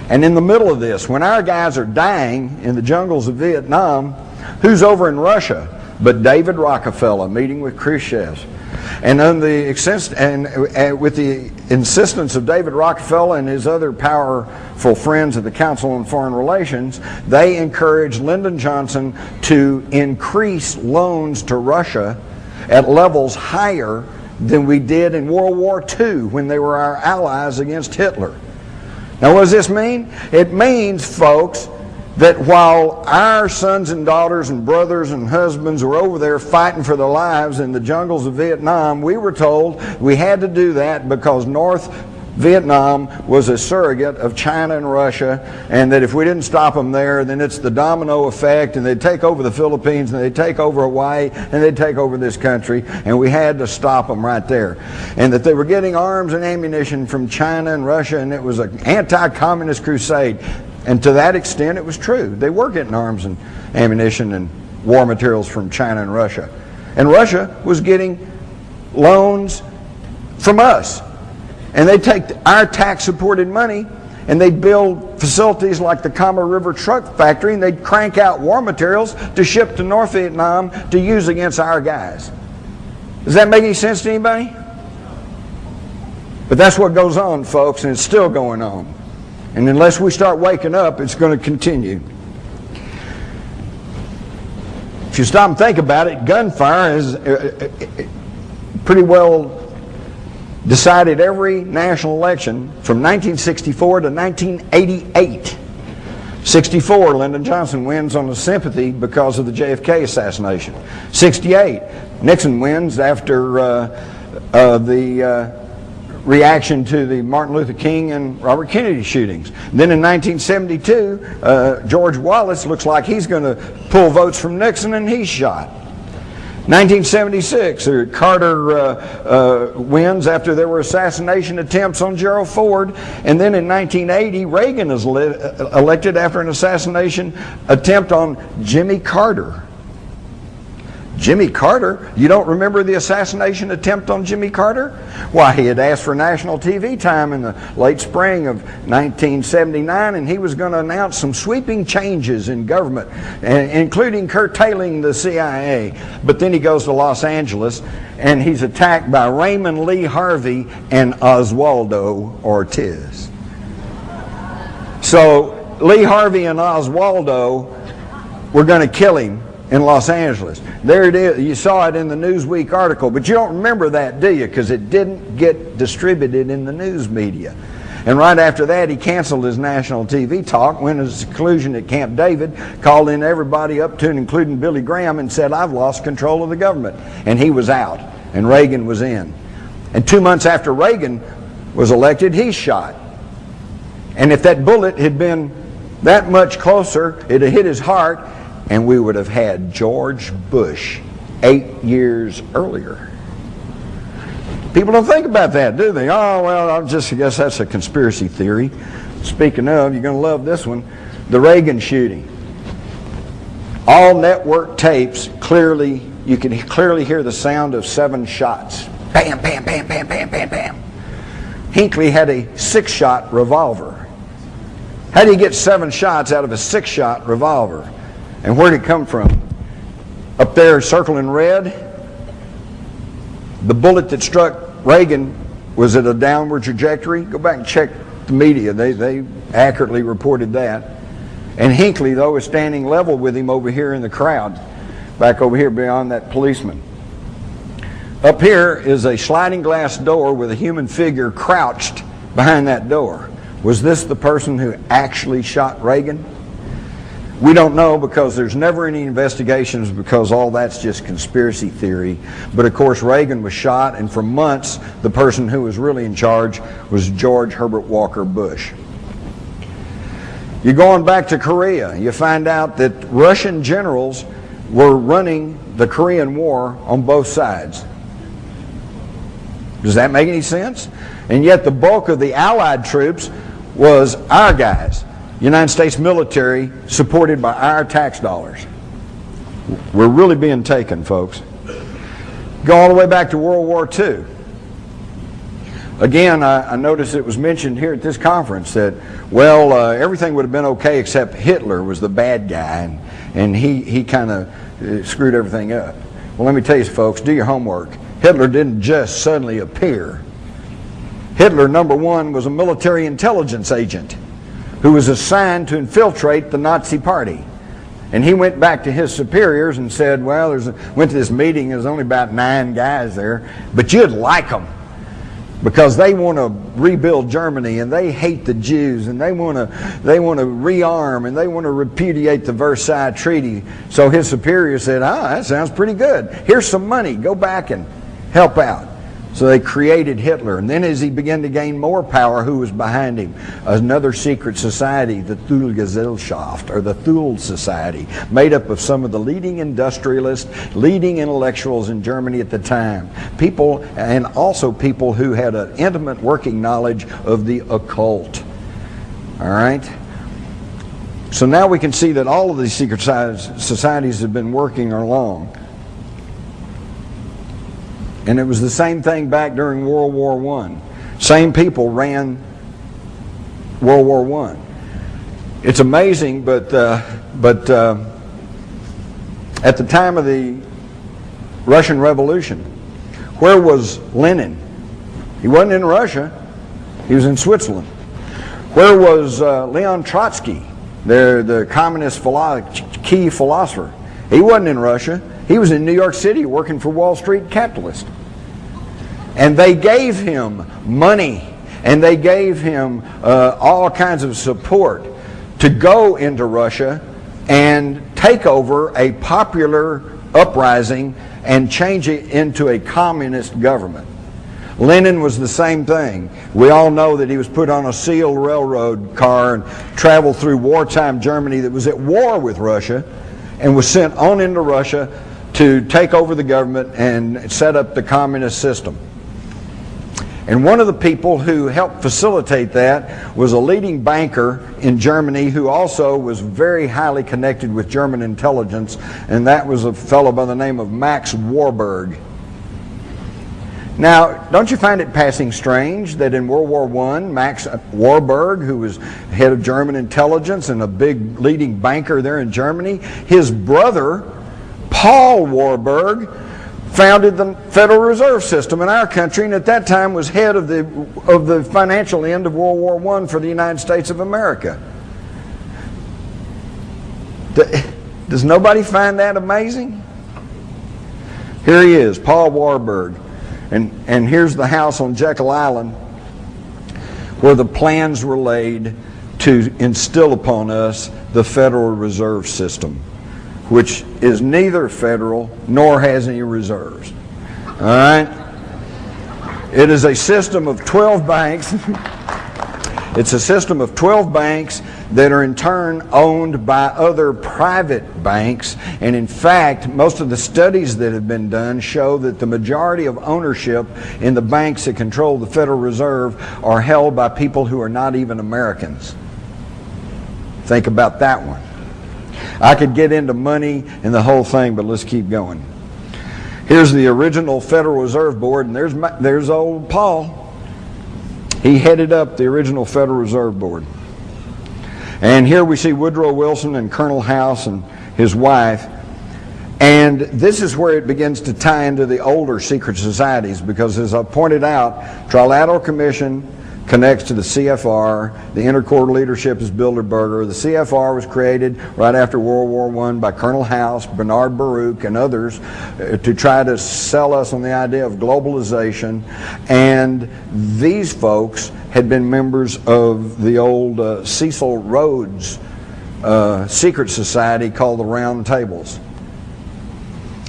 And in the middle of this, when our guys are dying in the jungles of Vietnam, who's over in Russia but David Rockefeller meeting with Khrushchev? And with the insistence of David Rockefeller and his other powerful friends at the Council on Foreign Relations, they encouraged Lyndon Johnson to increase loans to Russia at levels higher than we did in World War II when they were our allies against Hitler. Now, what does this mean? It means, folks, that while our sons and daughters and brothers and husbands were over there fighting for their lives in the jungles of Vietnam, we were told we had to do that because North Vietnam was a surrogate of China and Russia, and that if we didn't stop them there, then it's the domino effect, and they'd take over the Philippines, and they'd take over Hawaii, and they'd take over this country, and we had to stop them right there. And that they were getting arms and ammunition from China and Russia, and it was an anti-communist crusade. And to that extent, it was true. They were getting arms and ammunition and war materials from China and Russia. And Russia was getting loans from us. And they take our tax-supported money and they'd build facilities like the Kama River Truck Factory, and they'd crank out war materials to ship to North Vietnam to use against our guys. Does that make any sense to anybody? But that's what goes on, folks, and it's still going on. And unless we start waking up, it's going to continue. If you stop and think about it, gunfire is pretty well decided every national election from 1964 to 1988. 64, Lyndon Johnson wins on the sympathy because of the JFK assassination. 68, Nixon wins after the reaction to the Martin Luther King and Robert Kennedy shootings. Then in 1972, George Wallace looks like he's going to pull votes from Nixon, and he's shot. 1976, Carter wins after there were assassination attempts on Gerald Ford. And then in 1980, Reagan is elected after an assassination attempt on Jimmy Carter. Jimmy Carter? You don't remember the assassination attempt on Jimmy Carter? Why, he had asked for national TV time in the late spring of 1979, and he was going to announce some sweeping changes in government, including curtailing the CIA. But then he goes to Los Angeles, and he's attacked by Raymond Lee Harvey and Oswaldo Ortiz. So Lee Harvey and Oswaldo were going to kill him in Los Angeles. There it is. You saw it in the Newsweek article, but you don't remember that, do you? Because it didn't get distributed in the news media. And right after that, he canceled his national TV talk, went to his seclusion at Camp David, called in everybody up to and including Billy Graham, and said, "I've lost control of the government." And he was out, and Reagan was in. And 2 months after Reagan was elected, he's shot. And if that bullet had been that much closer, it had hit his heart, and we would have had George Bush 8 years earlier. People don't think about that, do they? Oh, well, I guess that's a conspiracy theory. Speaking of, you're going to love this one. The Reagan shooting. All network tapes, you can clearly hear the sound of 7 shots. Bam, bam, bam, bam, bam, bam, bam. Hinckley had a 6-shot revolver. How do you get 7 shots out of a 6-shot revolver? And where did it come from? Up there circling red, the bullet that struck Reagan was at a downward trajectory. Go back and check the media. They accurately reported that. And Hinckley, though, is standing level with him over here in the crowd, back over here beyond that policeman. Up here is a sliding glass door with a human figure crouched behind that door. Was this the person who actually shot Reagan? We don't know, because there's never any investigations, because all that's just conspiracy theory. But of course Reagan was shot, and for months the person who was really in charge was George Herbert Walker Bush. You're going back to Korea, you find out that Russian generals were running the Korean War on both sides. Does that make any sense? And yet the bulk of the Allied troops was our guys. United States military supported by our tax dollars. We're really being taken, folks. Go all the way back to World War II. Again, I noticed it was mentioned here at this conference that, well, everything would have been okay except Hitler was the bad guy, and he kind of screwed everything up. Well, let me tell you, folks, do your homework. Hitler didn't just suddenly appear. Hitler, number one, was a military intelligence agent who was assigned to infiltrate the Nazi Party. And he went back to his superiors and said, well, went to this meeting, there's only about 9 guys there, but you'd like them, because they want to rebuild Germany, and they hate the Jews, and they want to rearm, and they want to repudiate the Versailles Treaty. So his superior said, that sounds pretty good. Here's some money. Go back and help out. So they created Hitler. And then as he began to gain more power, who was behind him? Another secret society, the Thule-Gesellschaft, or the Thule Society, made up of some of the leading industrialists, leading intellectuals in Germany at the time. People, and also people who had an intimate working knowledge of the occult. All right? So now we can see that all of these secret societies have been working along. And it was the same thing back during World War I. Same people ran World War I. It's amazing, but at the time of the Russian Revolution, where was Lenin? He wasn't in Russia. He was in Switzerland. Where was Leon Trotsky, the communist key philosopher? He wasn't in Russia. He was in New York City working for Wall Street capitalists. And they gave him money, and they gave him all kinds of support to go into Russia and take over a popular uprising and change it into a communist government. Lenin was the same thing. We all know that he was put on a sealed railroad car and traveled through wartime Germany that was at war with Russia, and was sent on into Russia to take over the government and set up the communist system. And one of the people who helped facilitate that was a leading banker in Germany who also was very highly connected with German intelligence, and that was a fellow by the name of Max Warburg. Now, don't you find it passing strange that in World War I, Max Warburg, who was head of German intelligence and a big leading banker there in Germany, his brother, Paul Warburg, founded the Federal Reserve System in our country, and at that time was head of the financial end of World War I for the United States of America. Does nobody find that amazing? Here he is, Paul Warburg. And here's the house on Jekyll Island where the plans were laid to instill upon us the Federal Reserve System, which is neither federal nor has any reserves. All right? It is a system of 12 banks. It's a system of 12 banks that are in turn owned by other private banks. And in fact, most of the studies that have been done show that the majority of ownership in the banks that control the Federal Reserve are held by people who are not even Americans. Think about that one. I could get into money and the whole thing, but let's keep going. Here's the original Federal Reserve Board, and there's old Paul. He headed up the original Federal Reserve Board. And here we see Woodrow Wilson and Colonel House and his wife. And this is where it begins to tie into the older secret societies, because as I pointed out, Trilateral Commission connects to the CFR. The Intercorps leadership is Bilderberger. The CFR was created right after World War I by Colonel House, Bernard Baruch, and others to try to sell us on the idea of globalization. And these folks had been members of the old Cecil Rhodes secret society called the Round Tables.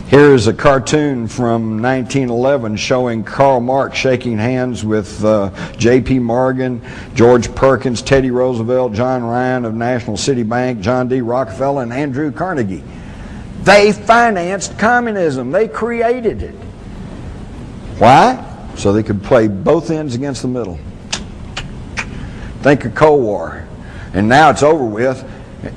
Here is a cartoon from 1911 showing Karl Marx shaking hands with J.P. Morgan, George Perkins, Teddy Roosevelt, John Ryan of National City Bank, John D. Rockefeller, and Andrew Carnegie. They financed communism. They created it. Why? So they could play both ends against the middle. Think of Cold War. And now it's over with.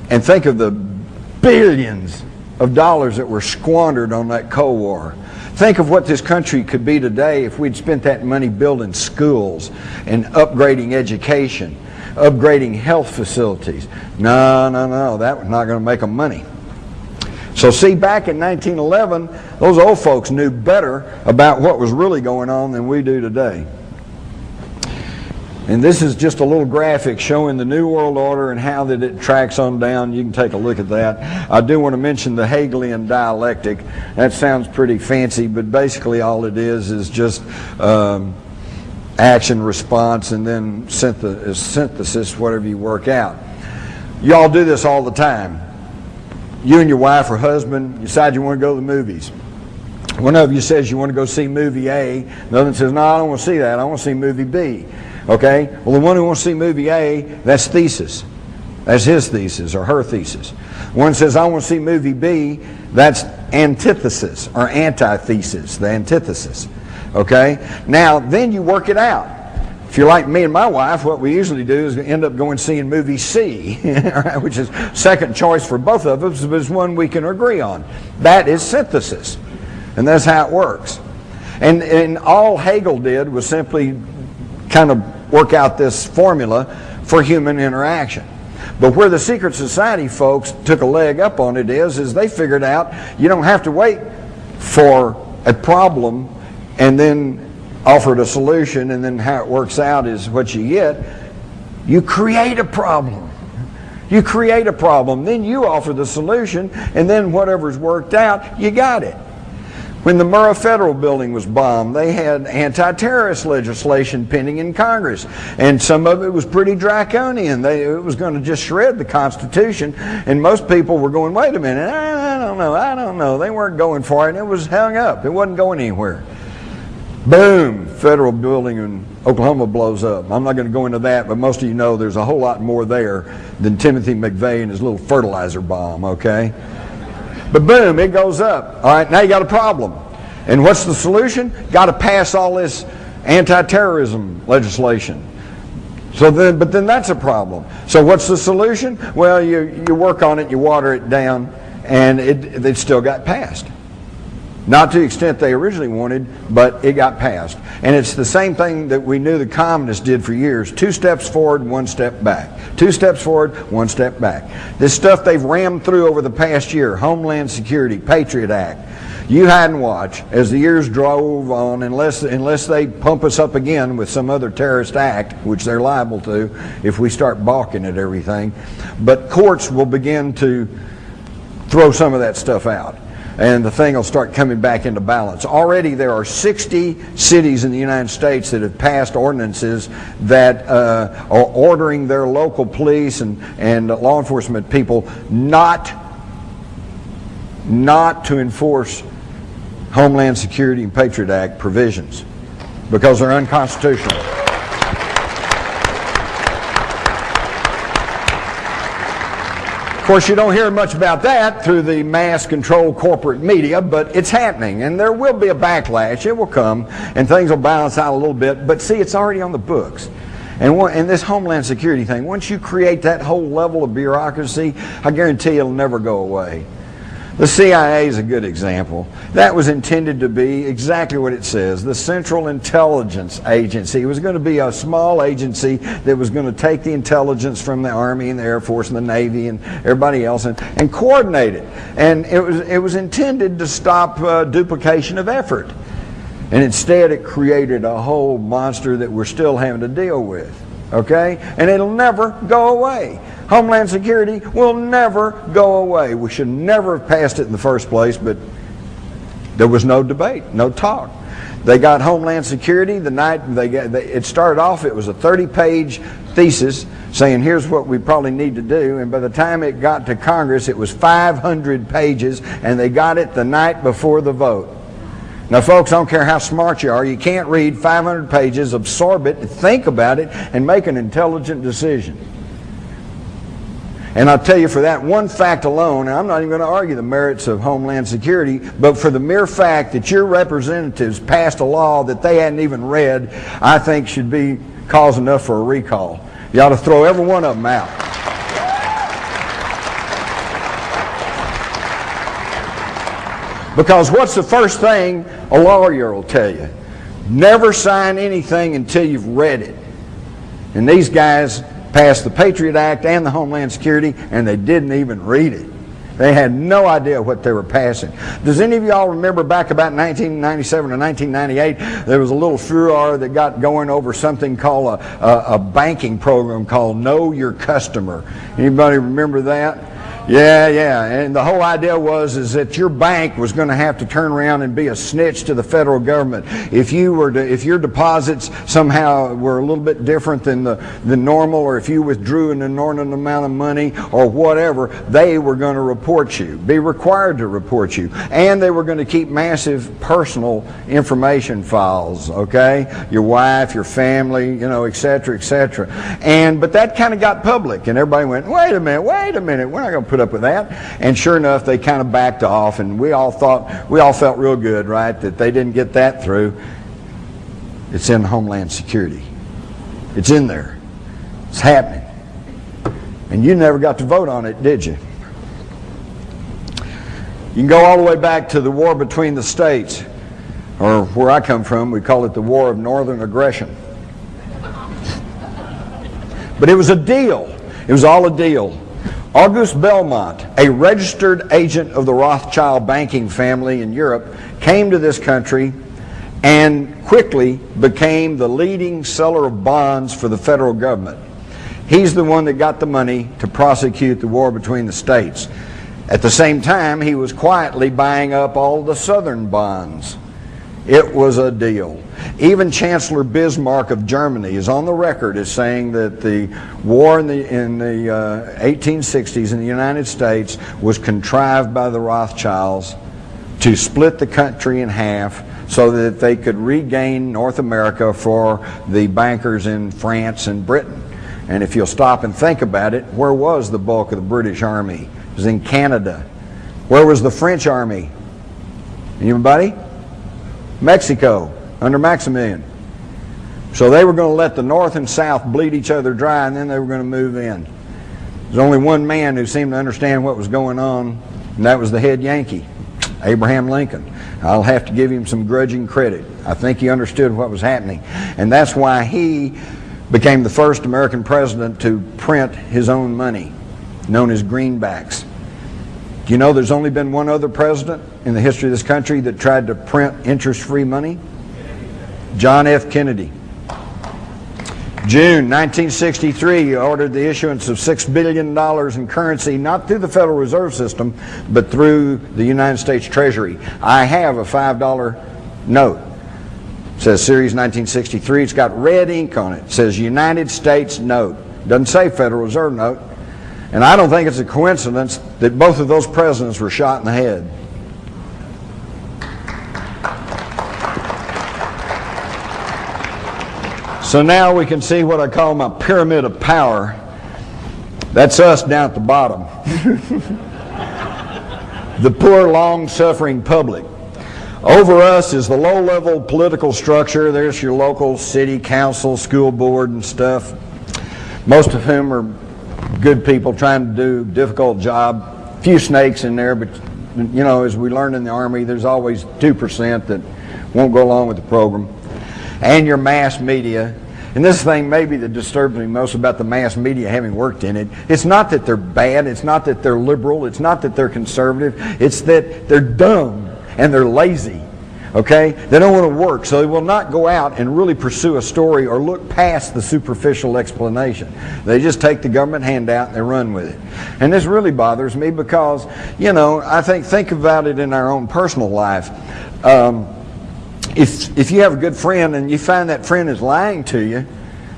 And think of the billions of dollars that were squandered on that Cold War. Think of what this country could be today if we'd spent that money building schools and upgrading education, upgrading health facilities. No, that was not going to make them money. So see, back in 1911, those old folks knew better about what was really going on than we do today. And this is just a little graphic showing the New World Order and how that it tracks on down. You can take a look at that. I do want to mention the Hegelian dialectic. That sounds pretty fancy, but basically all it is just action, response, and then synthesis, whatever you work out. You all do this all the time. You and your wife or husband decide you want to go to the movies. One of you says you want to go see movie A. The other one says, no, I don't want to see that. I want to see movie B. Okay? Well, the one who wants to see movie A, that's thesis. That's his thesis or her thesis. One says, I want to see movie B, that's antithesis or antithesis, the antithesis. Okay? Now, then you work it out. If you're like me and my wife, what we usually do is end up going seeing movie C, which is second choice for both of us, but it's one we can agree on. That is synthesis. And that's how it works. And all Hegel did was simply kind of work out this formula for human interaction. But where the secret society folks took a leg up on it is they figured out you don't have to wait for a problem and then offered a solution, and then how it works out is what you get. You create a problem. You create a problem, then you offer the solution, and then whatever's worked out, you got it. When the Murrah Federal Building was bombed, they had anti-terrorist legislation pending in Congress, and some of it was pretty draconian. It was going to just shred the Constitution, and most people were going, wait a minute, I don't know. They weren't going for it, and it was hung up. It wasn't going anywhere. Boom, federal building in Oklahoma blows up. I'm not going to go into that, but most of you know there's a whole lot more there than Timothy McVeigh and his little fertilizer bomb, okay? But boom, it goes up. All right, now you got a problem. And what's the solution? Got to pass all this anti-terrorism legislation. But then that's a problem. So what's the solution? Well, you work on it, you water it down, and it still got passed. Not to the extent they originally wanted, but it got passed. And it's the same thing that we knew the communists did for years. 2 steps forward, 1 step back. 2 steps forward, 1 step back. This stuff they've rammed through over the past year, Homeland Security, Patriot Act. You hide and watch as the years drove on, unless they pump us up again with some other terrorist act, which they're liable to if we start balking at everything. But courts will begin to throw some of that stuff out, and the thing will start coming back into balance. Already there are 60 cities in the United States that have passed ordinances that are ordering their local police and law enforcement people not to enforce Homeland Security and Patriot Act provisions because they're unconstitutional. Of course, you don't hear much about that through the mass-controlled corporate media, but it's happening, and there will be a backlash. It will come, and things will balance out a little bit. But see, it's already on the books. And this Homeland Security thing, once you create that whole level of bureaucracy, I guarantee it'll never go away. The CIA is a good example. That was intended to be exactly what it says, the Central Intelligence Agency. It was going to be a small agency that was going to take the intelligence from the Army and the Air Force and the Navy and everybody else and coordinate it. And it was intended to stop duplication of effort. And instead it created a whole monster that we're still having to deal with. Okay? And it'll never go away. Homeland Security will never go away. We should never have passed it in the first place, but there was no debate, no talk. They got Homeland Security the night it started off. It was a 30-page thesis saying here's what we probably need to do, and by the time it got to Congress, it was 500 pages, and they got it the night before the vote. Now, folks, I don't care how smart you are, you can't read 500 pages, absorb it, think about it, and make an intelligent decision. And I'll tell you, for that one fact alone, and I'm not even going to argue the merits of Homeland Security, but for the mere fact that your representatives passed a law that they hadn't even read, I think should be cause enough for a recall. You ought to throw every one of them out. Because what's the first thing a lawyer will tell you? Never sign anything until you've read it. And these guys passed the Patriot Act and the Homeland Security, and they didn't even read it. They had no idea what they were passing. Does any of y'all remember back about 1997 or 1998, there was a little furor that got going over something called a banking program called Know Your Customer. Anybody remember that? Yeah. And the whole idea was that your bank was going to have to turn around and be a snitch to the federal government. If your deposits somehow were a little bit different than the normal, or if you withdrew an inordinate amount of money or whatever, they were going to report you, be required to report you. And they were going to keep massive personal information files, okay? Your wife, your family, et cetera, et cetera. But that kind of got public, and everybody went, wait a minute, we're not going to put up with that. And sure enough, they kind of backed off, and we all felt real good, right, that they didn't get that through. It's in Homeland Security. It's in there. It's happening. And you never got to vote on it, did you? You can go all the way back to the war between the states, or where I come from, we call it the War of Northern Aggression. But it was a deal. It was all a deal. Auguste Belmont, a registered agent of the Rothschild banking family in Europe, came to this country and quickly became the leading seller of bonds for the federal government. He's the one that got the money to prosecute the war between the states. At the same time, he was quietly buying up all the southern bonds. It was a deal. Even Chancellor Bismarck of Germany is on the record as saying that the war in the 1860s in the United States was contrived by the Rothschilds to split the country in half so that they could regain North America for the bankers in France and Britain. And if you'll stop and think about it, where was the bulk of the British Army? It was in Canada. Where was the French Army? Anybody? Mexico, under Maximilian. So they were going to let the North and South bleed each other dry, and then they were going to move in. There's only one man who seemed to understand what was going on, and that was the head Yankee, Abraham Lincoln. I'll have to give him some grudging credit. I think he understood what was happening. And that's why he became the first American president to print his own money, known as greenbacks. Do you know there's only been one other president in the history of this country that tried to print interest-free money? John F. Kennedy. June 1963, he ordered the issuance of $6 billion in currency, not through the Federal Reserve System, but through the United States Treasury. I have a $5 note. It says Series 1963. It's got red ink on it. It says United States note. It doesn't say Federal Reserve note. And I don't think it's a coincidence that both of those presidents were shot in the head. So now we can see what I call my pyramid of power. That's us down at the bottom. The poor, long-suffering public. Over us is the low-level political structure. There's your local city council, school board, and stuff. Most of whom are good people trying to do a difficult job. A few snakes in there, but as we learned in the Army, there's always 2% that won't go along with the program. And your mass media. And this thing maybe that disturbs me most about the mass media, having worked in it, it's not that they're bad, it's not that they're liberal, it's not that they're conservative, it's that they're dumb and they're lazy. Okay? They don't want to work, so they will not go out and really pursue a story or look past the superficial explanation. They just take the government handout and they run with it. And this really bothers me because, I think about it in our own personal life. If you have a good friend and you find that friend is lying to you,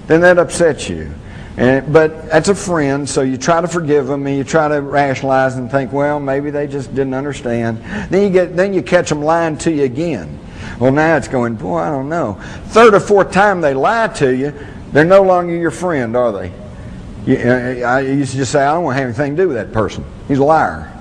then that upsets you. But that's a friend, so you try to forgive them and you try to rationalize and think, well, maybe they just didn't understand. Then you catch them lying to you again. Well, now it's going, boy, I don't know. Third or fourth time they lie to you, they're no longer your friend, are they? I used to just say, I don't want to have anything to do with that person. He's a liar.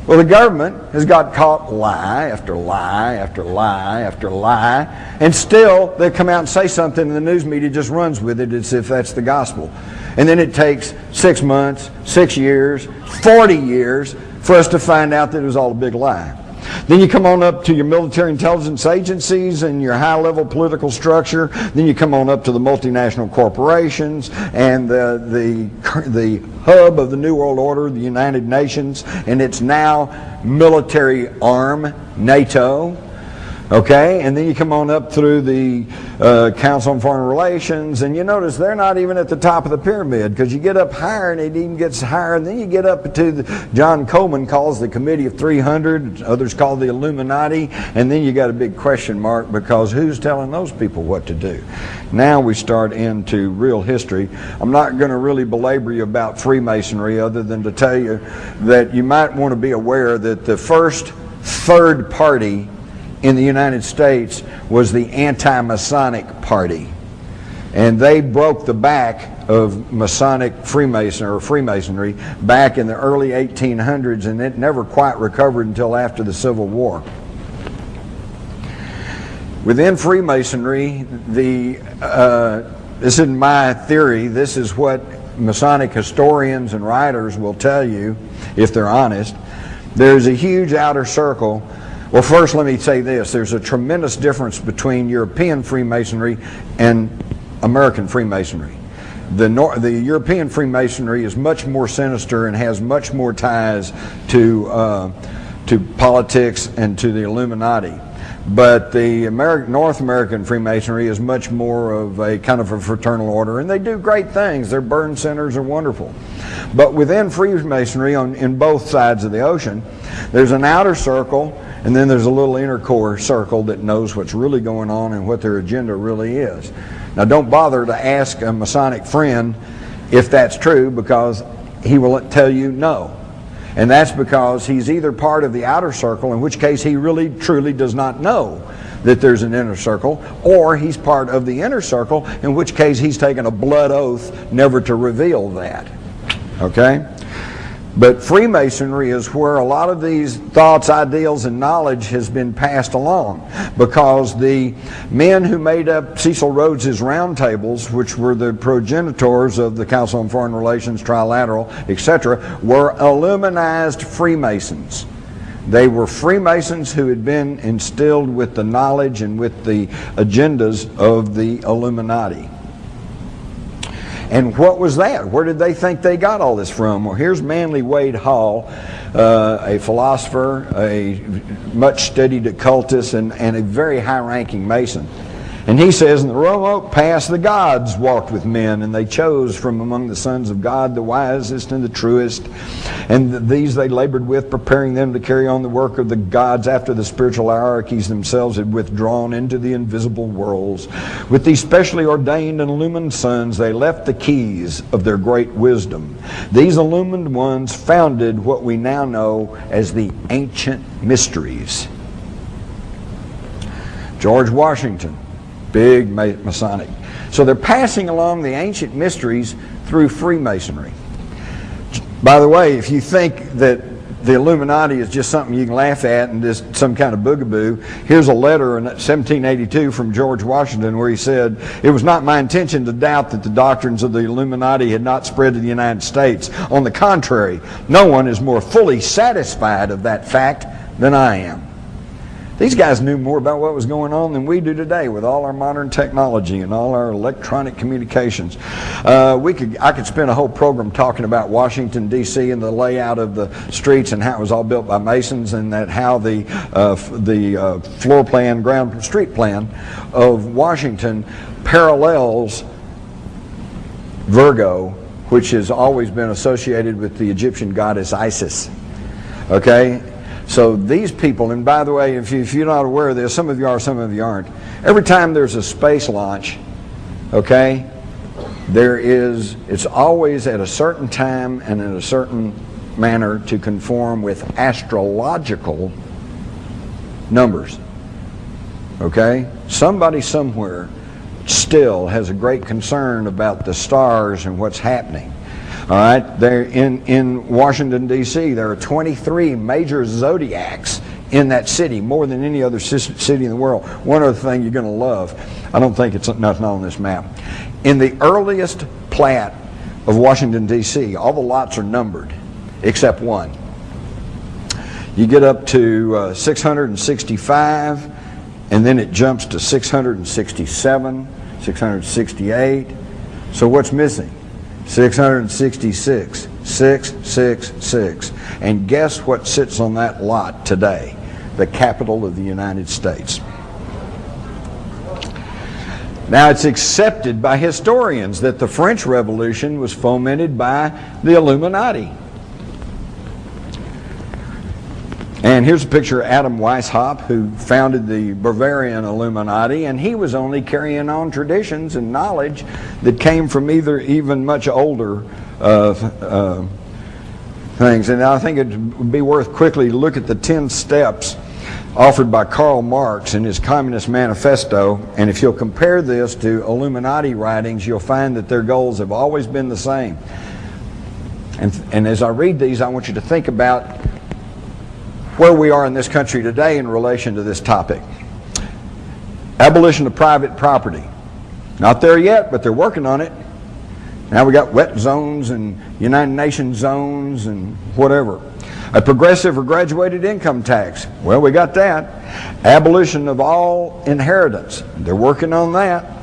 Well, the government has got caught lie after lie after lie after lie, and still they come out and say something and the news media just runs with it as if that's the gospel. And then it takes 6 months, 6 years, 40 years for us to find out that it was all a big lie. Then you come on up to your military intelligence agencies and your high-level political structure. Then you come on up to the multinational corporations and the hub of the New World Order, the United Nations, and its now military arm, NATO. Okay, and then you come on up through the Council on Foreign Relations, and you notice they're not even at the top of the pyramid, because you get up higher and it even gets higher, and then you get up to John Coleman calls the Committee of 300, others call the Illuminati, and then you got a big question mark, because who's telling those people what to do? Now we start into real history. I'm not going to really belabor you about Freemasonry, other than to tell you that you might want to be aware that the first third party in the United States was the anti-Masonic Party. And they broke the back of Masonic Freemasonry back in the early 1800s, and it never quite recovered until after the Civil War. Within Freemasonry, this isn't my theory, this is what Masonic historians and writers will tell you, if they're honest. There's a huge outer circle. Well, first let me say this. There's a tremendous difference between European Freemasonry and American Freemasonry. The European Freemasonry is much more sinister and has much more ties to politics and to the Illuminati. But the North American Freemasonry is much more of a kind of a fraternal order, and they do great things. Their burn centers are wonderful. But within Freemasonry, in both sides of the ocean, there's an outer circle, and then there's a little inner core circle that knows what's really going on and what their agenda really is. Now, don't bother to ask a Masonic friend if that's true, because he will tell you no. And that's because he's either part of the outer circle, in which case he really truly does not know that there's an inner circle, or he's part of the inner circle, in which case he's taken a blood oath never to reveal that. Okay? But Freemasonry is where a lot of these thoughts, ideals, and knowledge has been passed along, because the men who made up Cecil Rhodes's roundtables, which were the progenitors of the Council on Foreign Relations, Trilateral, etc., were Illuminized Freemasons. They were Freemasons who had been instilled with the knowledge and with the agendas of the Illuminati. And what was that? Where did they think they got all this from? Well, here's Manly Wade Hall, a philosopher, a much studied occultist, and a very high-ranking Mason. And he says, in the remote past, the gods walked with men, and they chose from among the sons of God the wisest and the truest. And these they labored with, preparing them to carry on the work of the gods after the spiritual hierarchies themselves had withdrawn into the invisible worlds. With these specially ordained and illumined sons, they left the keys of their great wisdom. These illumined ones founded what we now know as the ancient mysteries. George Washington, big Masonic. So they're passing along the ancient mysteries through Freemasonry. By the way, if you think that the Illuminati is just something you can laugh at and just some kind of boogaboo, here's a letter in 1782 from George Washington where he said, "It was not my intention to doubt that the doctrines of the Illuminati had not spread to the United States. On the contrary, no one is more fully satisfied of that fact than I am." These guys knew more about what was going on than we do today with all our modern technology and all our electronic communications. I could spend a whole program talking about Washington, D.C. and the layout of the streets and how it was all built by Masons, and that how the floor plan, street plan of Washington parallels Virgo, which has always been associated with the Egyptian goddess Isis. Okay? So these people, and by the way, if you're not aware of this, some of you are, some of you aren't. Every time there's a space launch, okay, it's always at a certain time and in a certain manner to conform with astrological numbers. Okay? Somebody somewhere still has a great concern about the stars and what's happening. All right, there in Washington, D.C., there are 23 major zodiacs in that city, more than any other city in the world. One other thing you're going to love, I don't think it's nothing on this map. In the earliest plat of Washington, D.C., all the lots are numbered except one. You get up to 665, and then it jumps to 667, 668. So what's missing? 666, 666. And guess what sits on that lot today? The capital of the United States. Now, it's accepted by historians that the French Revolution was fomented by the Illuminati. And here's a picture of Adam Weishaupt, who founded the Bavarian Illuminati, and he was only carrying on traditions and knowledge that came from even much older things. And I think it would be worth quickly to look at the 10 steps offered by Karl Marx in his Communist Manifesto. And if you'll compare this to Illuminati writings, you'll find that their goals have always been the same. And as I read these, I want you to think about where we are in this country today in relation to this topic. Abolition of private property. Not there yet, but they're working on it. Now we got wet zones and United Nations zones and whatever. A progressive or graduated income tax. Well, we got that. Abolition of all inheritance. They're working on that.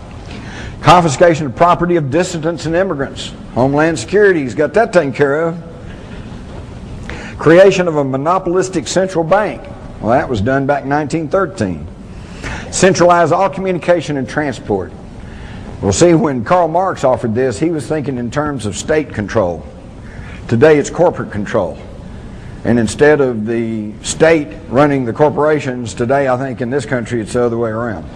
Confiscation of property of dissidents and immigrants. Homeland Security's got that taken care of. Creation of a monopolistic central bank. Well, that was done back in 1913. Centralize all communication and transport. Well, see, when Karl Marx offered this, he was thinking in terms of state control. Today it's corporate control. And instead of the state running the corporations, today I think in this country it's the other way around.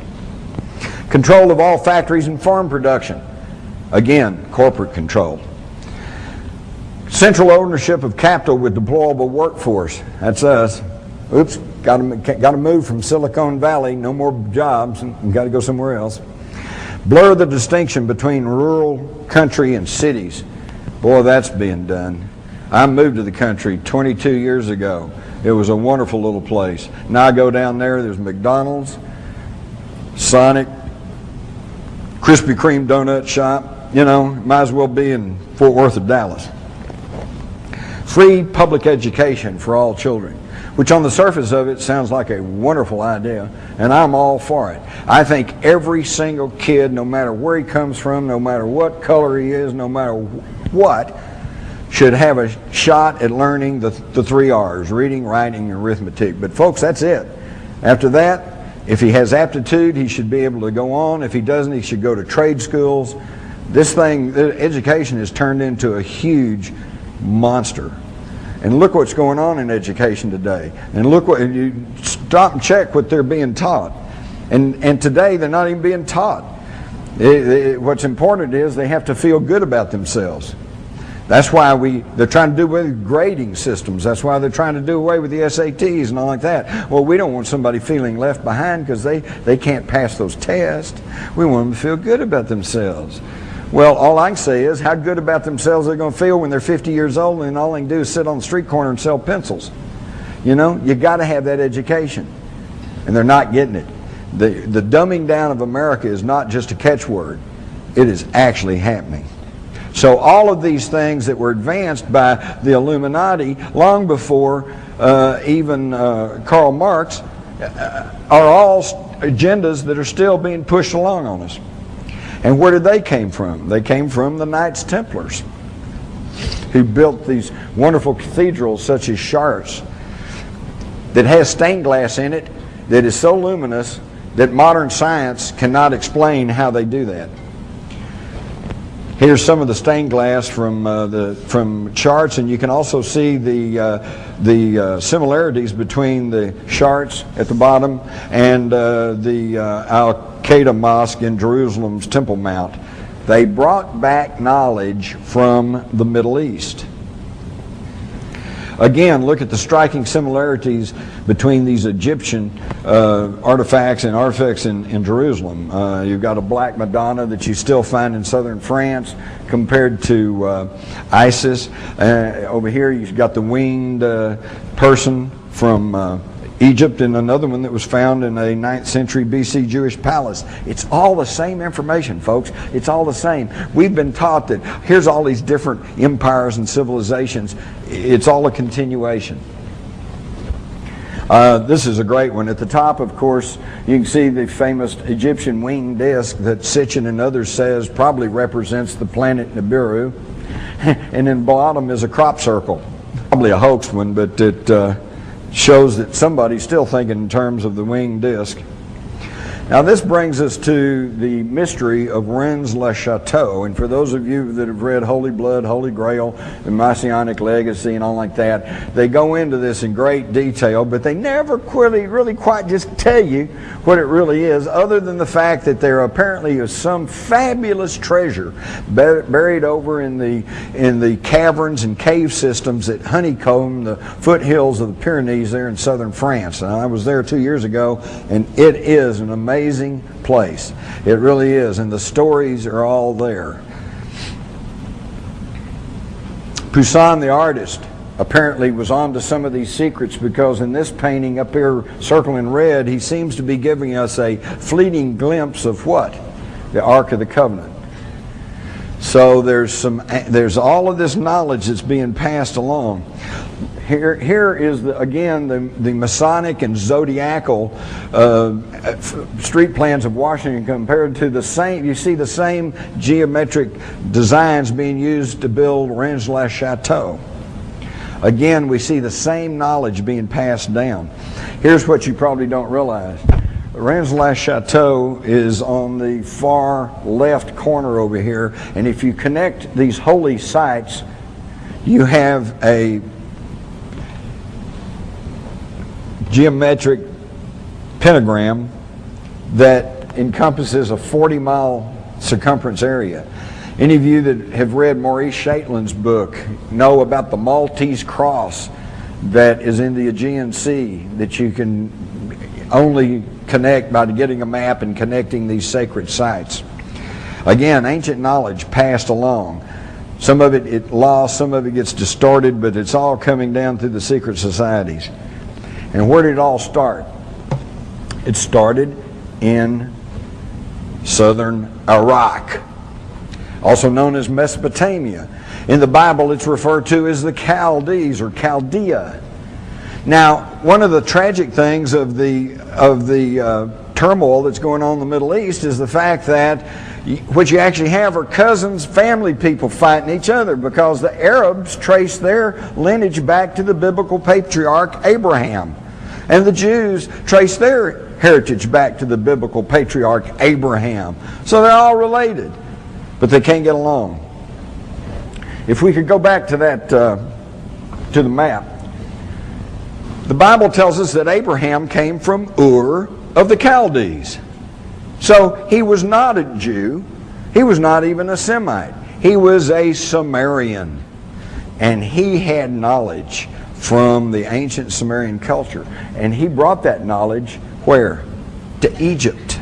Control of all factories and farm production. Again, corporate control. Central ownership of capital with deployable workforce. That's us. Oops, got to move from Silicon Valley. No more jobs. And got to go somewhere else. Blur the distinction between rural, country, and cities. Boy, that's being done. I moved to the country 22 years ago. It was a wonderful little place. Now I go down there, there's McDonald's, Sonic, Krispy Kreme donut shop. You know, might as well be in Fort Worth or Dallas. Free public education for all children, which on the surface of it sounds like a wonderful idea, and I'm all for it. I think every single kid, no matter where he comes from, no matter what color he is, no matter what, should have a shot at learning the 3 R's, reading, writing, and arithmetic. But folks, that's it. After that, if he has aptitude, he should be able to go on. If he doesn't, he should go to trade schools. This thing, education has turned into a huge monster. And look what's going on in education today. And look what, you stop and check what they're being taught. And today they're not even being taught. What's important is they have to feel good about themselves. That's why they're trying to do away with grading systems. That's why they're trying to do away with the SATs and all like that. Well, we don't want somebody feeling left behind because they can't pass those tests. We want them to feel good about themselves. Well, all I can say is how good about themselves they're going to feel when they're 50 years old and all they can do is sit on the street corner and sell pencils. You know, you got to have that education. And they're not getting it. The dumbing down of America is not just a catchword. It is actually happening. So all of these things that were advanced by the Illuminati long before even Karl Marx are all agendas that are still being pushed along on us. And where did they came from? They came from the Knights Templars, who built these wonderful cathedrals such as Chartres that has stained glass in it that is so luminous that modern science cannot explain how they do that. Here's some of the stained glass from Chartres, and you can also see the similarities between the Chartres at the bottom and the Al-Qaeda Mosque in Jerusalem's Temple Mount. They brought back knowledge from the Middle East. Again, look at the striking similarities between these Egyptian artifacts and artifacts in Jerusalem. You've got a black Madonna that you still find in southern France compared to Isis. Over here you've got the winged person from Egypt, and another one that was found in a 9th century BC Jewish palace. It's all the same information, folks. It's all the same. We've been taught that here's all these different empires and civilizations. It's all a continuation. This is a great one. At the top, of course, you can see the famous Egyptian winged disc that Sitchin and others says probably represents the planet Nibiru. And in bottom is a crop circle. Probably a hoax one, but it shows that somebody's still thinking in terms of the winged disc. Now this brings us to the mystery of Rennes-le-Chateau, and for those of you that have read Holy Blood, Holy Grail, the Messianic Legacy and all like that, they go into this in great detail, but they never really quite just tell you what it really is, other than the fact that there apparently is some fabulous treasure buried over in the caverns and cave systems that honeycomb the foothills of the Pyrenees there in southern France. And I was there 2 years ago, and it is an amazing place. It really is, and the stories are all there. Poussin, the artist, apparently was onto some of these secrets, because in this painting up here circled in red, he seems to be giving us a fleeting glimpse of what? The Ark of the Covenant. So there's all of this knowledge that's being passed along. Here is again the Masonic and zodiacal street plans of Washington compared to the same. You see the same geometric designs being used to build Rennes-le-Chateau. Again, we see the same knowledge being passed down. Here's what you probably don't realize. Rennes-le-Chateau is on the far left corner over here, and if you connect these holy sites, you have a geometric pentagram that encompasses a 40-mile circumference area. Any of you that have read Maurice Shaitlin's book know about the Maltese cross that is in the Aegean Sea, that you can only connect by getting a map and connecting these sacred sites. Again, ancient knowledge passed along. Some of it lost, some of it gets distorted, but it's all coming down through the secret societies. And where did it all start? It started in southern Iraq, also known as Mesopotamia. In the Bible, it's referred to as the Chaldees or Chaldea. Now, one of the tragic things of the turmoil that's going on in the Middle East is the fact that what you actually have are cousins, family people fighting each other, because the Arabs trace their lineage back to the biblical patriarch Abraham, and the Jews trace their heritage back to the biblical patriarch Abraham. So they're all related, but they can't get along. If we could go back to that, to the map, the Bible tells us that Abraham came from Ur of the Chaldees. So he was not a Jew. He was not even a Semite. He was a Sumerian. And he had knowledge from the ancient Sumerian culture. And he brought that knowledge where? To Egypt.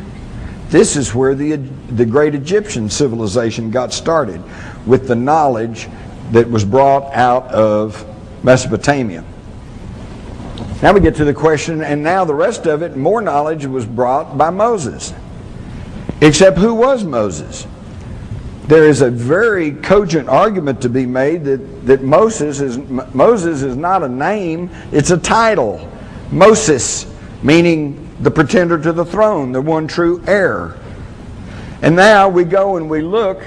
This is where the great Egyptian civilization got started, with the knowledge that was brought out of Mesopotamia. Now we get to the question, and now the rest of it, more knowledge was brought by Moses. Except who was Moses? There is a very cogent argument to be made that Moses is not a name, it's a title. Moses, meaning the pretender to the throne, the one true heir. And now we go and we look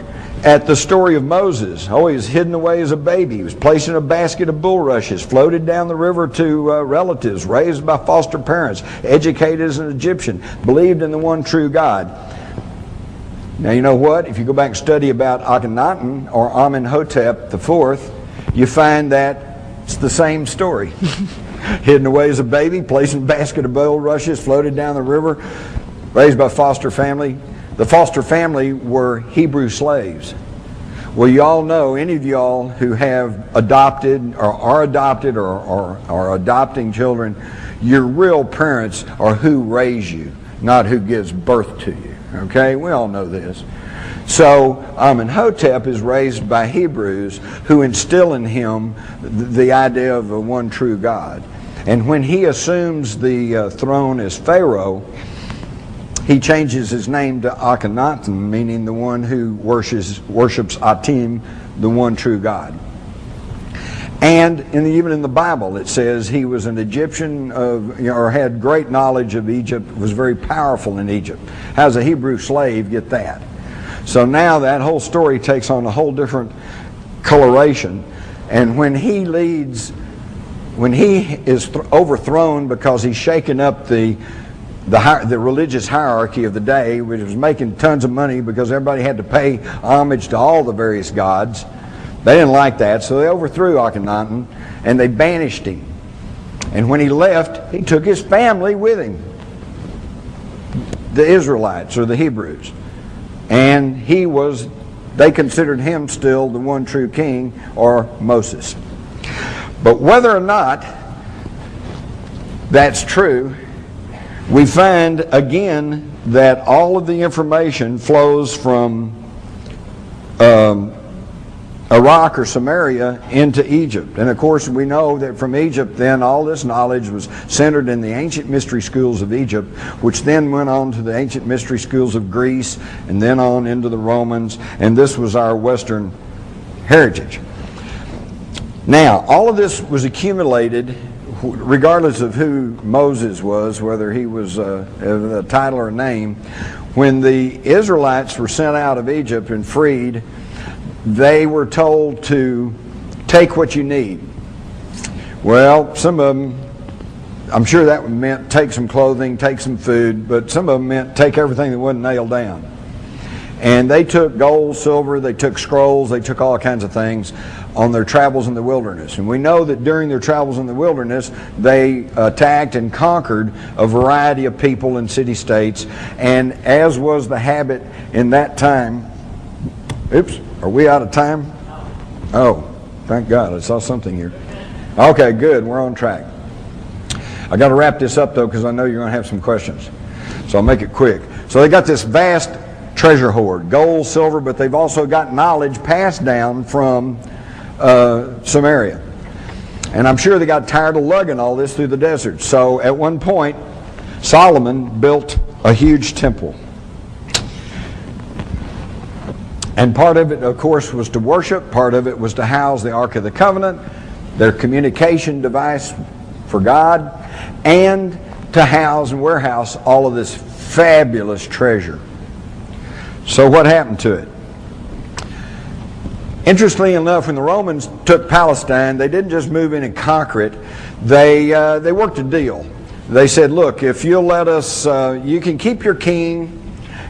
at the story of Moses. Oh, he was hidden away as a baby. He was placed in a basket of bulrushes, floated down the river to relatives, raised by foster parents, educated as an Egyptian, believed in the one true God. Now, you know what? If you go back and study about Akhenaten or Amenhotep IV, you find that it's the same story. Hidden away as a baby, placed in a basket of bulrushes, floated down the river, raised by foster family. The foster family were Hebrew slaves. Well, y'all know, any of y'all who have adopted or are adopted or are adopting children, your real parents are who raise you, not who gives birth to you. Okay? We all know this. So Amenhotep is raised by Hebrews who instill in him the idea of a one true God. And when he assumes the throne as Pharaoh, he changes his name to Akhenaten, meaning the one who worships Atim, the one true God. And even in the Bible, it says he was an Egyptian or had great knowledge of Egypt, was very powerful in Egypt. How does a Hebrew slave get that? So now that whole story takes on a whole different coloration. And when he is overthrown because he's shaken up the religious hierarchy of the day, which was making tons of money because everybody had to pay homage to all the various gods. They didn't like that, so they overthrew Akhenaten and they banished him. And when he left, he took his family with him, the Israelites or the Hebrews. And they considered him still the one true king, or Moses. But whether or not that's true, we find again that all of the information flows from Iraq or Samaria into Egypt. And of course we know that from Egypt then all this knowledge was centered in the ancient mystery schools of Egypt, which then went on to the ancient mystery schools of Greece and then on into the Romans, and this was our Western heritage. Now, all of this was accumulated regardless of who Moses was, whether he was a title or a name. When the Israelites were sent out of Egypt and freed, they were told to take what you need. Well, some of them, I'm sure that meant take some clothing, take some food, but some of them meant take everything that wasn't nailed down. And they took gold, silver, they took scrolls, they took all kinds of things on their travels in the wilderness. And we know that during their travels in the wilderness, they attacked and conquered a variety of people and city-states. And as was the habit in that time, oops, are we out of time? Oh, thank God, I saw something here. Okay, good, we're on track. I got to wrap this up though, because I know you're going to have some questions. So I'll make it quick. So they got this vast treasure hoard, gold, silver, but they've also got knowledge passed down from Samaria. And I'm sure they got tired of lugging all this through the desert. So at one point, Solomon built a huge temple. And part of it, of course, was to worship. Part of it was to house the Ark of the Covenant, their communication device for God, and to house and warehouse all of this fabulous treasure. So what happened to it? Interestingly enough, when the Romans took Palestine, they didn't just move in and conquer it. They worked a deal. They said, look, if you'll let us, you can keep your king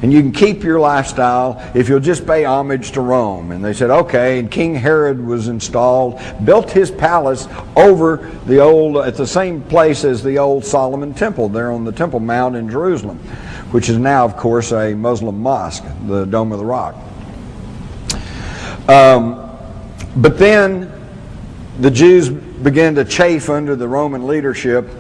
and you can keep your lifestyle if you'll just pay homage to Rome. And they said, okay. And King Herod was installed, built his palace over at the same place as the old Solomon Temple there on the Temple Mount in Jerusalem, which is now, of course, a Muslim mosque, the Dome of the Rock. But then the Jews began to chafe under the Roman leadership,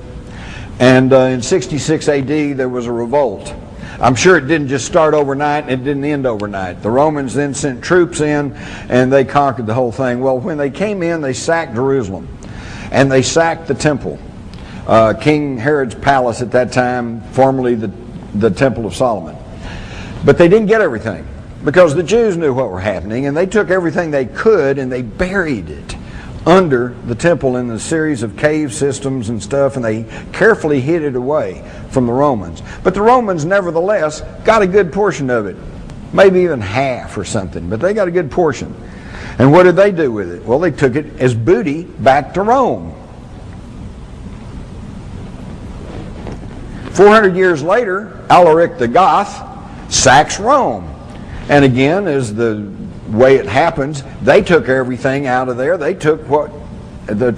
and in 66 AD there was a revolt. I'm sure it didn't just start overnight and it didn't end overnight. The Romans then sent troops in and they conquered the whole thing. Well, when they came in, they sacked Jerusalem and they sacked the temple. King Herod's palace at that time, formerly the Temple of Solomon. But they didn't get everything, because the Jews knew what were happening, and they took everything they could and they buried it under the temple in a series of cave systems and stuff, and they carefully hid it away from the Romans. But the Romans nevertheless got a good portion of it, maybe even half or something, but they got a good portion. And what did they do with it? Well, they took it as booty back to Rome. 400 years later, Alaric the Goth sacks Rome. And again, as the way it happens, they took everything out of there. They took half the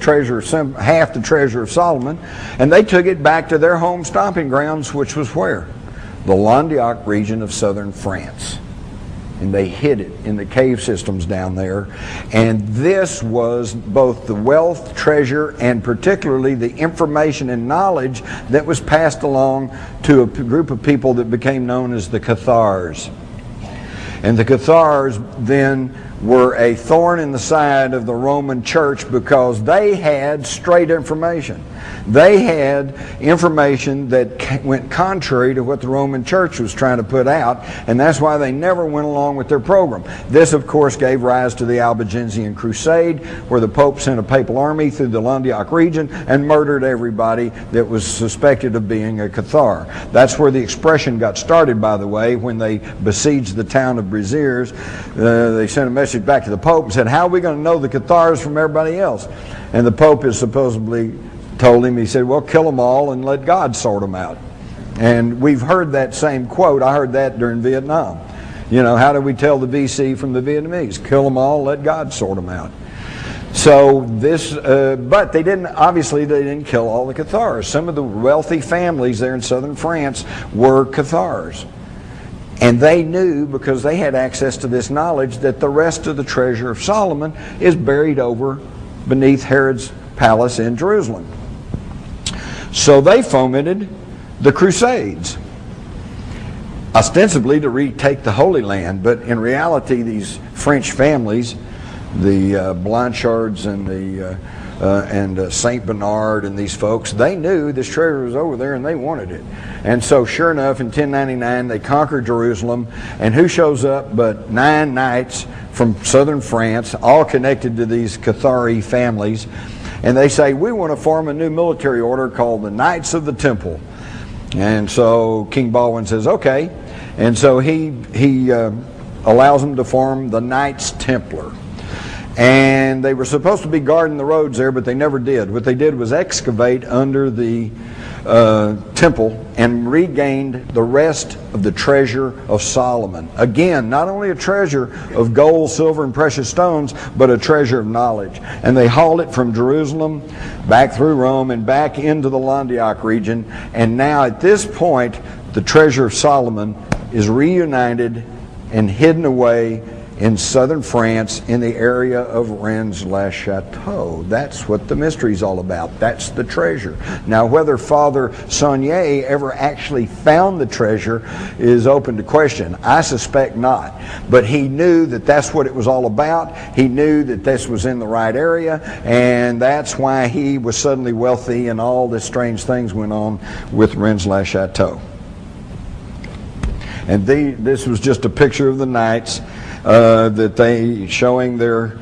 treasure of Solomon, and they took it back to their home stomping grounds, which was where? The Languedoc region of southern France. And they hid it in the cave systems down there. And this was both the wealth, treasure, and particularly the information and knowledge that was passed along to a group of people that became known as the Cathars. And the Cathars then were a thorn in the side of the Roman church because they had straight information. They had information that went contrary to what the Roman church was trying to put out, and that's why they never went along with their program. This, of course, gave rise to the Albigensian Crusade, where the Pope sent a papal army through the Languedoc region and murdered everybody that was suspected of being a Cathar. That's where the expression got started, by the way, when they besieged the town of Béziers. They sent a message back to the Pope and said, how are we going to know the Cathars from everybody else? And the Pope is supposedly told him, he said, well, kill them all and let God sort them out. And we've heard that same quote. I heard that during Vietnam. You know, how do we tell the VC from the Vietnamese? Kill them all, let God sort them out. So this, but they didn't, obviously they didn't kill all the Cathars. Some of the wealthy families there in southern France were Cathars. And they knew, because they had access to this knowledge, that the rest of the treasure of Solomon is buried over beneath Herod's palace in Jerusalem. So they fomented the Crusades, ostensibly to retake the Holy Land, but in reality these French families, the Blanchards and Saint Bernard and these folks, they knew this treasure was over there and they wanted it. And so sure enough, in 1099 they conquered Jerusalem, and who shows up but 9 knights from southern France, all connected to these Cathari families, and they say, we want to form a new military order called the Knights of the Temple. And so King Baldwin says, okay. And so he allows them to form the Knights Templar. And they were supposed to be guarding the roads there, but they never did. What they did was excavate under the temple and regained the rest of the treasure of Solomon. Again, not only a treasure of gold, silver, and precious stones, but a treasure of knowledge. And they hauled it from Jerusalem back through Rome and back into the Languedoc region. And now at this point, the treasure of Solomon is reunited and hidden away in southern France in the area of Rennes-le-Château. That's what the mystery's all about. That's the treasure. Now, whether Father Saunier ever actually found the treasure is open to question. I suspect not. But he knew that that's what it was all about. He knew that this was in the right area, and that's why he was suddenly wealthy and all the strange things went on with Rennes-le-Château. And this was just a picture of the knights that they showing their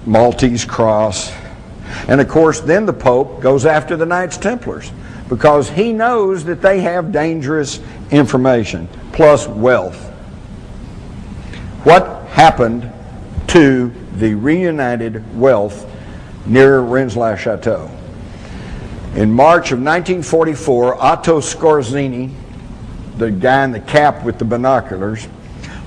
Maltese cross. And of course then the Pope goes after the Knights Templars because he knows that they have dangerous information plus wealth. What happened to the reunited wealth near Rennes-le-Château? In March of 1944, Otto Skorzeny, the guy in the cap with the binoculars,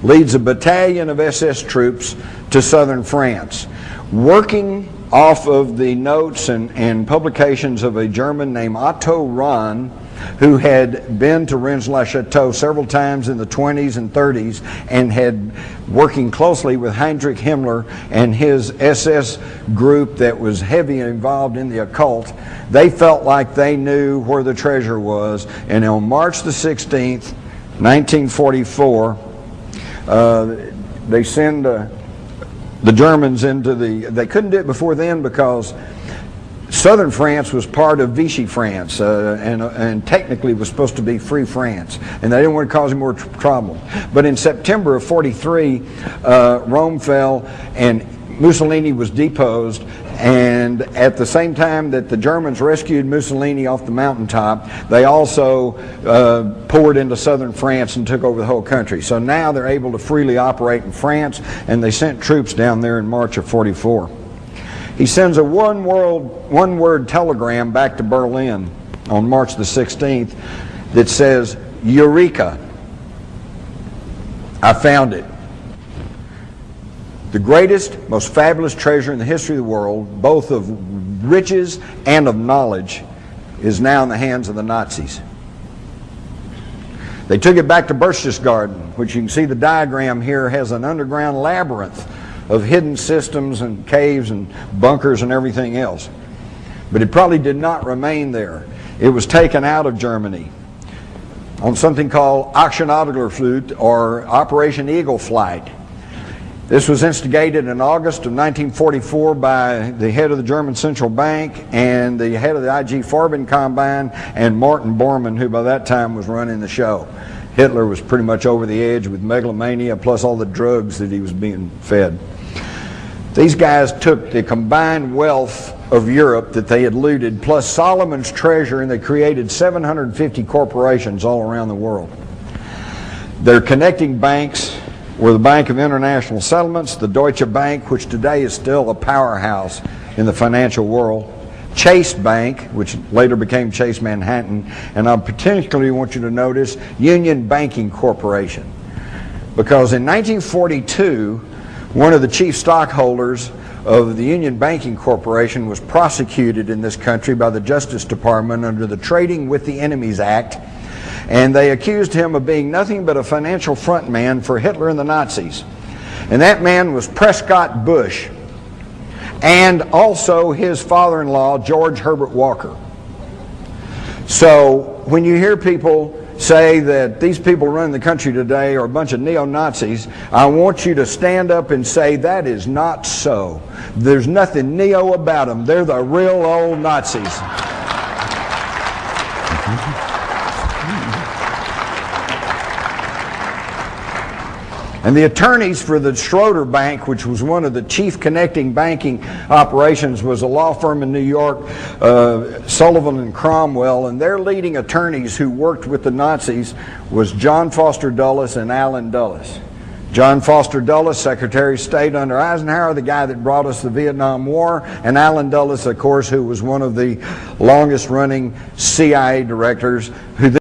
leads a battalion of SS troops to southern France, working off of the notes and publications of a German named Otto Rahn, who had been to Rennes-le-Château several times in the 20s and 30s and had working closely with Heinrich Himmler and his SS group that was heavily involved in the occult. They felt like they knew where the treasure was, and on March the 16th, 1944, they send the Germans into they couldn't do it before then because southern France was part of Vichy France and technically was supposed to be free France, and they didn't want to cause any more trouble. But in September of 43, Rome fell and Mussolini was deposed, and at the same time that the Germans rescued Mussolini off the mountaintop, they also poured into southern France and took over the whole country. So now they're able to freely operate in France, and they sent troops down there in March of 44. He sends a one-word telegram back to Berlin on March the 16th that says, "Eureka! I found it. The greatest, most fabulous treasure in the history of the world, both of riches and of knowledge, is now in the hands of the Nazis." They took it back to Berchtesgaden, which you can see the diagram here has an underground labyrinth of hidden systems and caves and bunkers and everything else. But it probably did not remain there. It was taken out of Germany on something called Aktion Adlerflut, or Operation Eagle Flight. This was instigated in August of 1944 by the head of the German Central Bank and the head of the IG Farben Combine and Martin Bormann, who by that time was running the show. Hitler was pretty much over the edge with megalomania, plus all the drugs that he was being fed. These guys took the combined wealth of Europe that they had looted, plus Solomon's treasure, and they created 750 corporations all around the world. Their connecting banks were the Bank of International Settlements, the Deutsche Bank, which today is still a powerhouse in the financial world, Chase Bank, which later became Chase Manhattan, and I particularly want you to notice Union Banking Corporation. Because in 1942, one of the chief stockholders of the Union Banking Corporation was prosecuted in this country by the Justice Department under the Trading with the Enemies Act, and they accused him of being nothing but a financial front man for Hitler and the Nazis. And that man was Prescott Bush, and also his father-in-law, George Herbert Walker. So when you hear people say that these people running the country today are a bunch of neo-Nazis, I want you to stand up and say that is not so. There's nothing neo about them. They're the real old Nazis. And the attorneys for the Schroeder Bank, which was one of the chief connecting banking operations, was a law firm in New York, Sullivan and Cromwell, and their leading attorneys who worked with the Nazis was John Foster Dulles and Allen Dulles. John Foster Dulles, Secretary of State under Eisenhower, the guy that brought us the Vietnam War, and Allen Dulles, of course, who was one of the longest running CIA directors, who